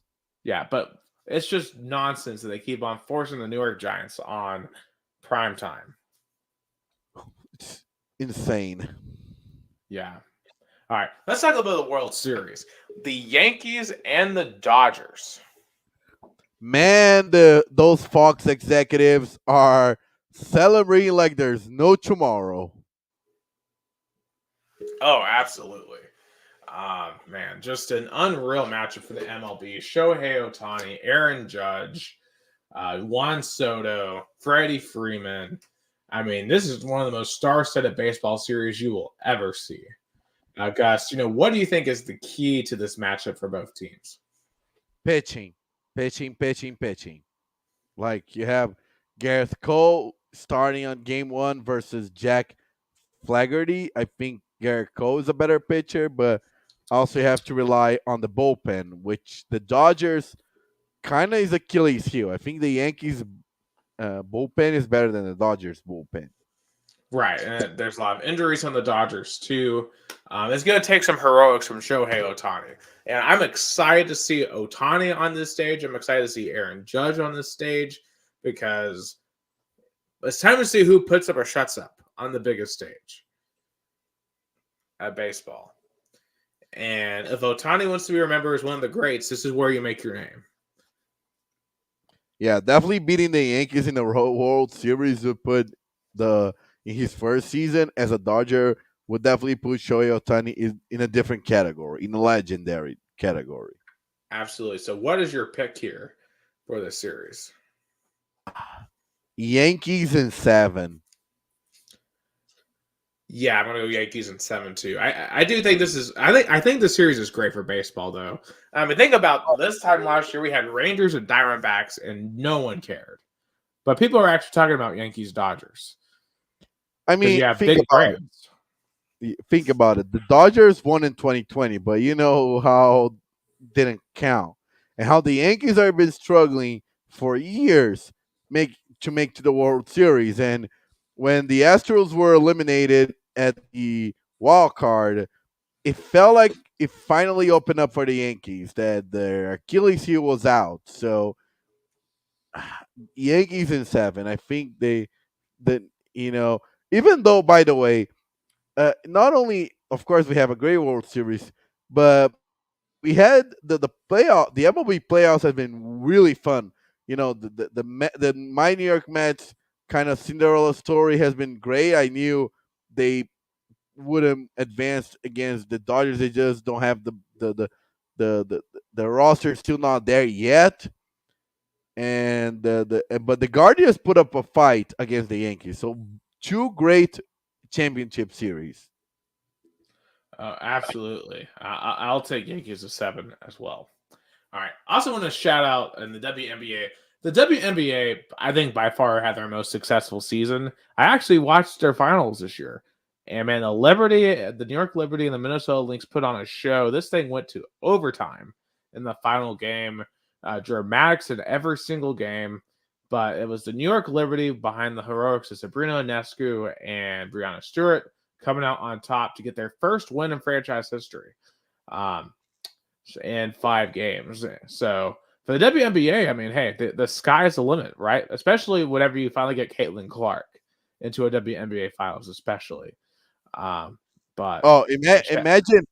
Yeah, but it's just nonsense that they keep on forcing the New York Giants on primetime. It's insane. Yeah. All right. Let's talk about the World Series. The Yankees and the Dodgers. Man, those Fox executives are celebrating like there's no tomorrow. Oh, absolutely. Man, just an unreal matchup for the MLB. Shohei Ohtani, Aaron Judge, Juan Soto, Freddie Freeman. I mean, this is one of the most star-studded baseball series you will ever see. Gus, what do you think is the key to this matchup for both teams? Pitching, pitching. Like you have Gareth Cole starting on game one versus Jack Flaherty. I think Gareth Cole is a better pitcher, but also you have to rely on the bullpen, which the Dodgers kind of is Achilles heel. I think the Yankees bullpen is better than the Dodgers bullpen. Right, and there's a lot of injuries on the Dodgers too. It's going to take some heroics from Shohei Ohtani, and I'm excited to see Ohtani on this stage. I'm excited to see Aaron Judge on this stage because it's time to see who puts up or shuts up on the biggest stage at baseball. And if Ohtani wants to be remembered as one of the greats, this is where you make your name. Yeah, definitely beating the Yankees in the World Series would put in his first season as a Dodger would definitely put Shohei Ohtani in a different category, in a legendary category. Absolutely. So, what is your pick here for this series? Yankees in 7. Yeah, I'm gonna go Yankees in 7 too. I do think this is. I think the series is great for baseball though. I mean, think about this time last year we had Rangers and Diamondbacks and no one cared, but people are actually talking about Yankees Dodgers. I mean, think about it. The Dodgers won in 2020, but you know how didn't count, and how the Yankees have been struggling for years to make to the World Series. And when the Astros were eliminated at the wild card, it felt like it finally opened up for the Yankees that their Achilles heel was out. So Yankees in 7. I think even though, by the way, not only of course we have a great World Series, but we had the playoff. The MLB playoffs have been really fun. The my New York Mets kind of Cinderella story has been great. I knew they wouldn't advance against the Dodgers. They just don't have the the roster is still not there yet. And but the Guardians put up a fight against the Yankees. So two great championship series. Absolutely. I'll take Yankees a 7 as well. All right. I also want to shout out in the WNBA. The WNBA, I think by far had their most successful season. I actually watched their finals this year. And man, the New York Liberty and the Minnesota Lynx put on a show. This thing went to overtime in the final game. Dramatics in every single game. But it was the New York Liberty behind the heroics of Sabrina Ionescu and Breanna Stewart coming out on top to get their first win in franchise history. In 5 games. So for the WNBA, I mean, hey, the sky's the limit, right? Especially whenever you finally get Caitlin Clark into a WNBA finals, especially. But imagine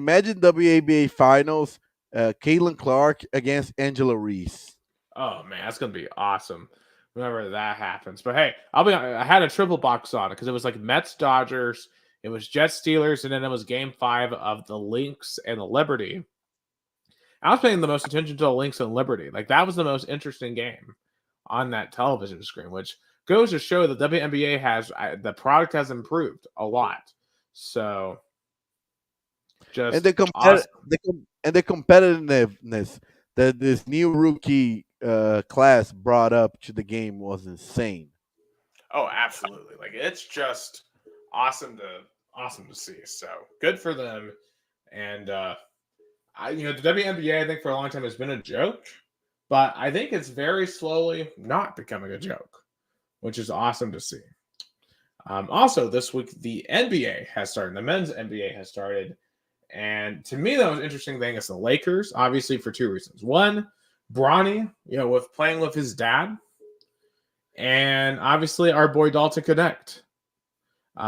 WNBA finals, Caitlin Clark against Angela Reese. Oh man, that's gonna be awesome. Whenever that happens. But hey, I had a triple box on it because it was like Mets, Dodgers, it was Jets, Steelers, and then it was Game 5 of the Lynx and the Liberty. I was paying the most attention to the Lynx and Liberty. Like that was the most interesting game on that television screen, which goes to show that WNBA the product has improved a lot. So just awesome. The competitiveness that this new rookie class brought up to the game was insane. Oh, absolutely! Like it's just awesome to see. So good for them, and the WNBA, I think for a long time has been a joke, but I think it's very slowly not becoming a joke, which is awesome to see. Also, this week the NBA has started. The men's NBA has started, and to me, the most interesting thing is the Lakers. Obviously, for 2 reasons. One, Bronny, with playing with his dad, and obviously our boy Dalton Connect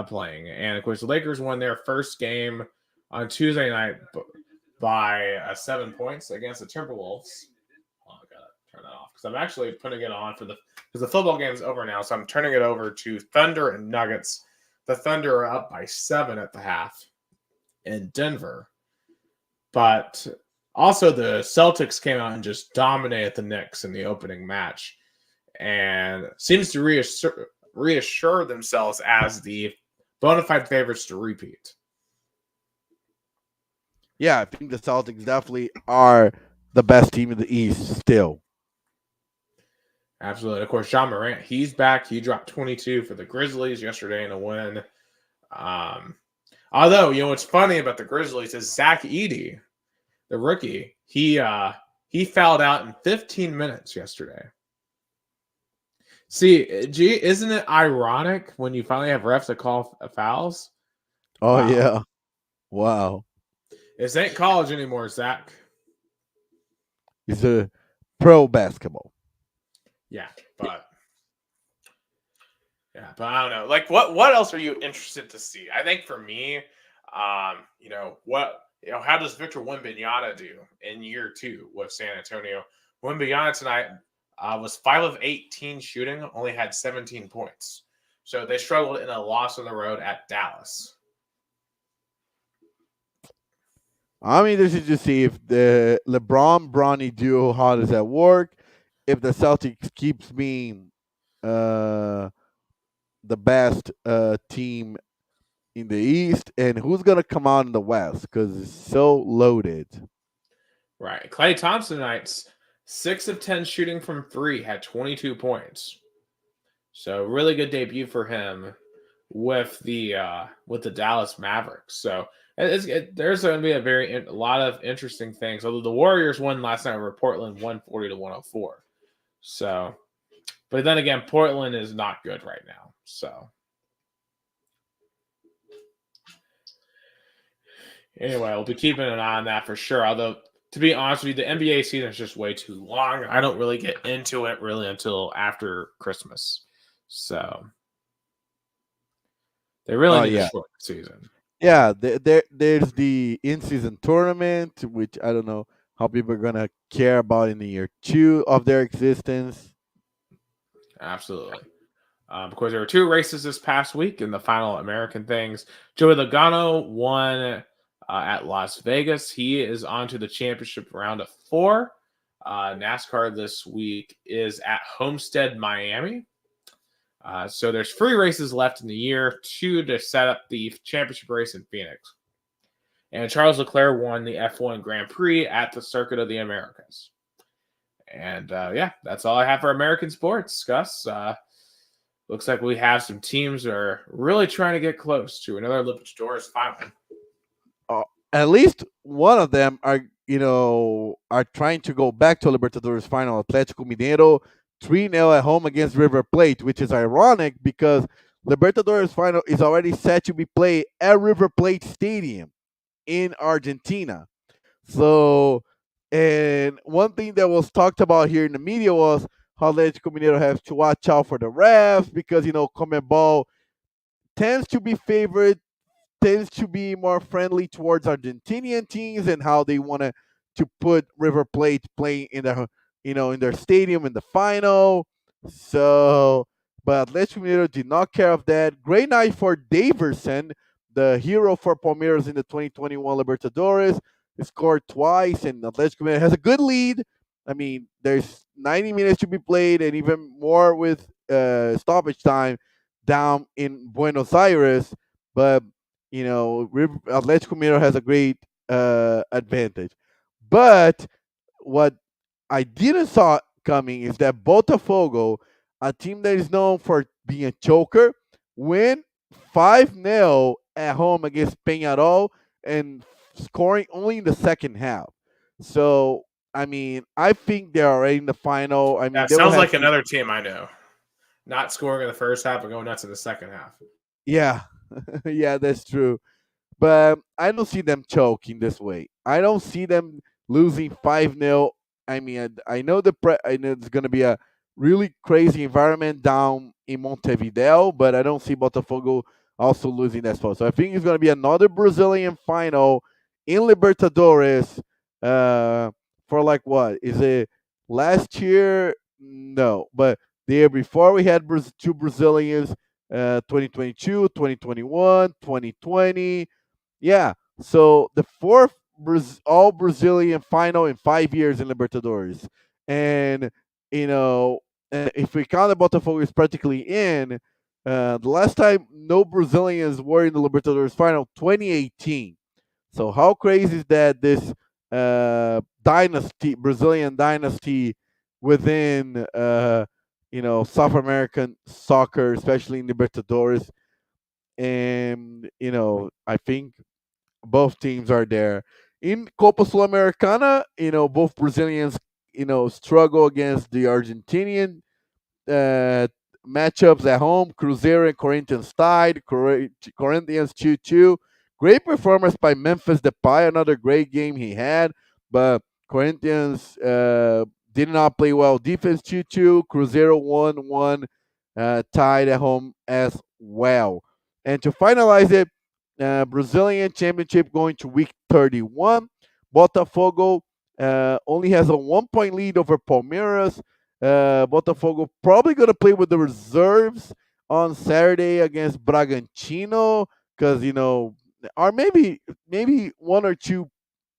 playing. And of course, the Lakers won their first game on Tuesday night by 7 points against the Timberwolves. Oh, I gotta turn that off because I'm actually putting it on because the football game is over now, so I'm turning it over to Thunder and Nuggets. The Thunder are up by 7 at the half in Denver, but also the Celtics came out and just dominated the Knicks in the opening match, and seems to reassure themselves as the bona fide favorites to repeat. Yeah, I think the Celtics definitely are the best team in the East still. Absolutely. Of course, John Morant, he's back. He dropped 22 for the Grizzlies yesterday in a win. Although, what's funny about the Grizzlies is Zach Edey, the rookie, he fouled out in 15 minutes yesterday. See, isn't it ironic when you finally have refs that call fouls? Oh, wow. Yeah. Wow. This ain't college anymore, Zach. It's a pro basketball. Yeah, but I don't know. Like, what else are you interested to see? I think for me, how does Victor Wembanyama do in year 2 with San Antonio? Wembanyama tonight was 5 of 18 shooting, only had 17 points. So they struggled in a loss on the road at Dallas. I'm interested to see if the LeBron-Bronny duo, how does that work? If the Celtics keeps being the best team in the East, and who's going to come out in the West because it's so loaded. Right. Klay Thompson tonight, 6 of 10 shooting from 3, had 22 points. So really good debut for him with the Dallas Mavericks. So there's going to be a lot of interesting things. Although the Warriors won last night over Portland, 140-104. So, but then again, Portland is not good right now. So, anyway, we'll be keeping an eye on that for sure. Although, to be honest with you, the NBA season is just way too long. I don't really get into it really until after Christmas. So, they really need a short season. Yeah, there's the in-season tournament, which I don't know how people are going to care about in the year 2 of their existence. Absolutely. because there were two races this past week in the final American things. Joey Logano won at Las Vegas. He is on to the championship round of four. NASCAR this week is at Homestead, Miami. So there's three races left in the year, two to set up the championship race in Phoenix. And Charles Leclerc won the F1 Grand Prix at the Circuit of the Americas. And yeah, that's all I have for American sports, Gus. Looks like we have some teams that are really trying to get close to another Libertadores final. At least one of them are trying to go back to Libertadores final. Atlético Mineiro 3-0 at home against River Plate, which is ironic because Libertadores final is already set to be played at River Plate Stadium in Argentina. So, and one thing that was talked about here in the media was how Atlético Mineiro has to watch out for the refs because CONMEBOL tends to be favored, tends to be more friendly towards Argentinian teams and how they want to put River Plate playing in their stadium in the final. So, but Atletico Mineiro did not care of that. Great night for Daverson, the hero for Palmeiras in the 2021 Libertadores. He scored twice, and Atletico Mineiro has a good lead. I mean, there's 90 minutes to be played, and even more with stoppage time down in Buenos Aires. But Atletico Mineiro has a great advantage. But what I didn't saw coming is that Botafogo, a team that is known for being a choker, win 5-0 at home against Peñarol and scoring only in the second half. So, I mean, I think they're already in the final. I mean, That they will sounds have like another team I know. Not scoring in the first half and going nuts in the second half. Yeah, yeah, that's true. But I don't see them choking this way. I don't see them losing 5-0. I mean, I know I know it's going to be a really crazy environment down in Montevideo, but I don't see Botafogo also losing that spot. So I think it's going to be another Brazilian final in Libertadores. For like what? Is it last year? No, but the year before we had two Brazilians, 2022, 2021, 2020. Yeah. So the fourth all Brazilian final in 5 years in Libertadores, and you know, if we count the Botafogo is practically in. The last time no Brazilians were in the Libertadores final, 2018. So how crazy is that? This dynasty, Brazilian dynasty within South American soccer, especially in Libertadores, and I think both teams are there. In Copa Sul-Americana, both Brazilians, struggle against the Argentinian uh, matchups at home. Cruzeiro and Corinthians tied. Corinthians 2-2. Great performance by Memphis Depay. Another great game he had. But Corinthians did not play well. Defense 2-2. Cruzeiro 1-1. Tied at home as well. And to finalize it, Brazilian Championship going to week 31. Botafogo only has a 1 point lead over Palmeiras. Botafogo probably going to play with the reserves on Saturday against Bragantino because or maybe one or two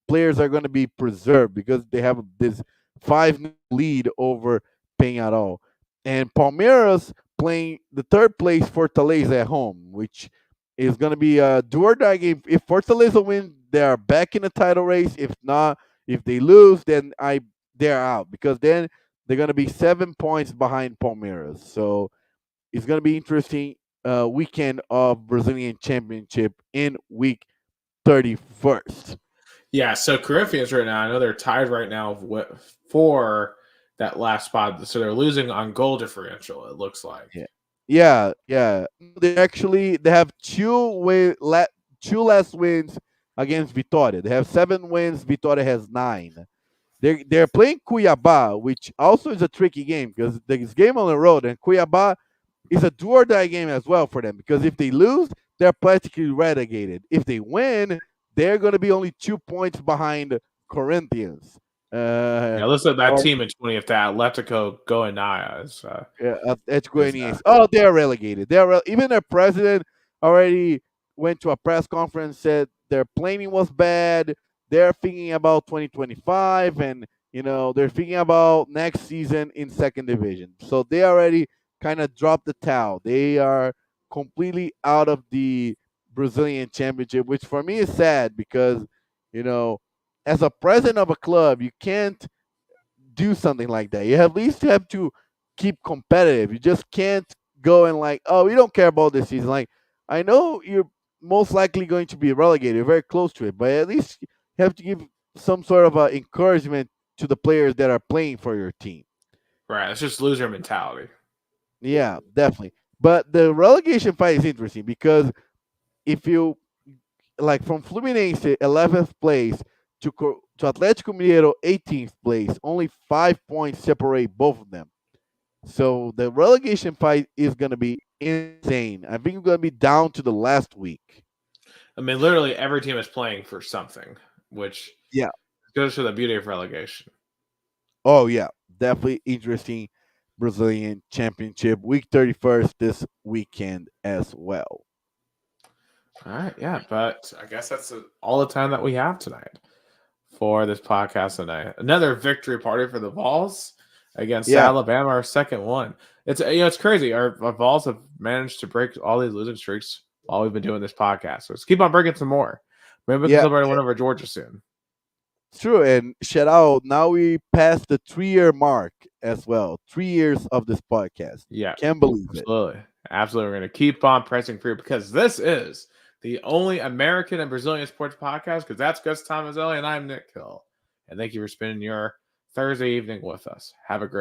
players are going to be preserved because they have this 5 lead over Peñarol. And Palmeiras playing the third place Fortaleza at home, which is going to be a do or die game. If Fortaleza wins, they are back in the title race. If not, if they lose, then they're out because then they're going to be 7 points behind Palmeiras. So it's going to be interesting weekend of Brazilian Championship in week 31st. Yeah, so Corinthians right now, I know they're tied right now for that last spot. So they're losing on goal differential, it looks like. Yeah. They have two less wins against Vitória. They have 7 wins. Vitória has 9. They're playing Cuiabá, which also is a tricky game because this game on the road, and Cuiabá is a do or die game as well for them because if they lose, they're practically relegated. If they win, they're going to be only 2 points behind Corinthians. Yeah, listen to that or team in 20th, that Atletico Goianiense. Edge Is Oh, they're relegated. Even their president already went to a press conference, said their planning was bad. They're thinking about 2025, and they're thinking about next season in second division. So they already kind of dropped the towel. They are completely out of the Brazilian championship, which for me is sad because you know, as a president of a club, you can't do something like that. You at least have to keep competitive. You just can't go and like, oh, we don't care about this season. Like, I know you're most likely going to be relegated, you're very close to it, but at least you have to give some sort of encouragement to the players that are playing for your team. right. It's just loser mentality. Yeah, definitely. But the relegation fight is interesting because if you like from Fluminense 11th place to Atlético Mineiro 18th place, only 5 points separate both of them. So the relegation fight is going to be insane. I think it's going to be down to the last week. I mean, literally every team is playing for something, which Yeah. goes to the beauty of relegation. Oh yeah, definitely interesting Brazilian Championship week 31st this weekend as well. All right, yeah, but I guess that's all the time that we have tonight for this podcast tonight. Another victory party for the Vols against Yeah. Alabama, our second one. It's crazy. Our Vols have managed to break all these losing streaks while we've been doing this podcast. So let's keep on breaking some more. Maybe we can Yeah. celebrate win over Georgia soon. True, and shout out. Now we passed the 3-year mark as well. 3 years of this podcast. Yeah, Can't believe it. Absolutely. We're going to keep on pressing through because this is the only American and Brazilian sports podcast. Because that's Gus Tomazeli and I'm Nick Hill. And thank you for spending your Thursday evening with us. Have a great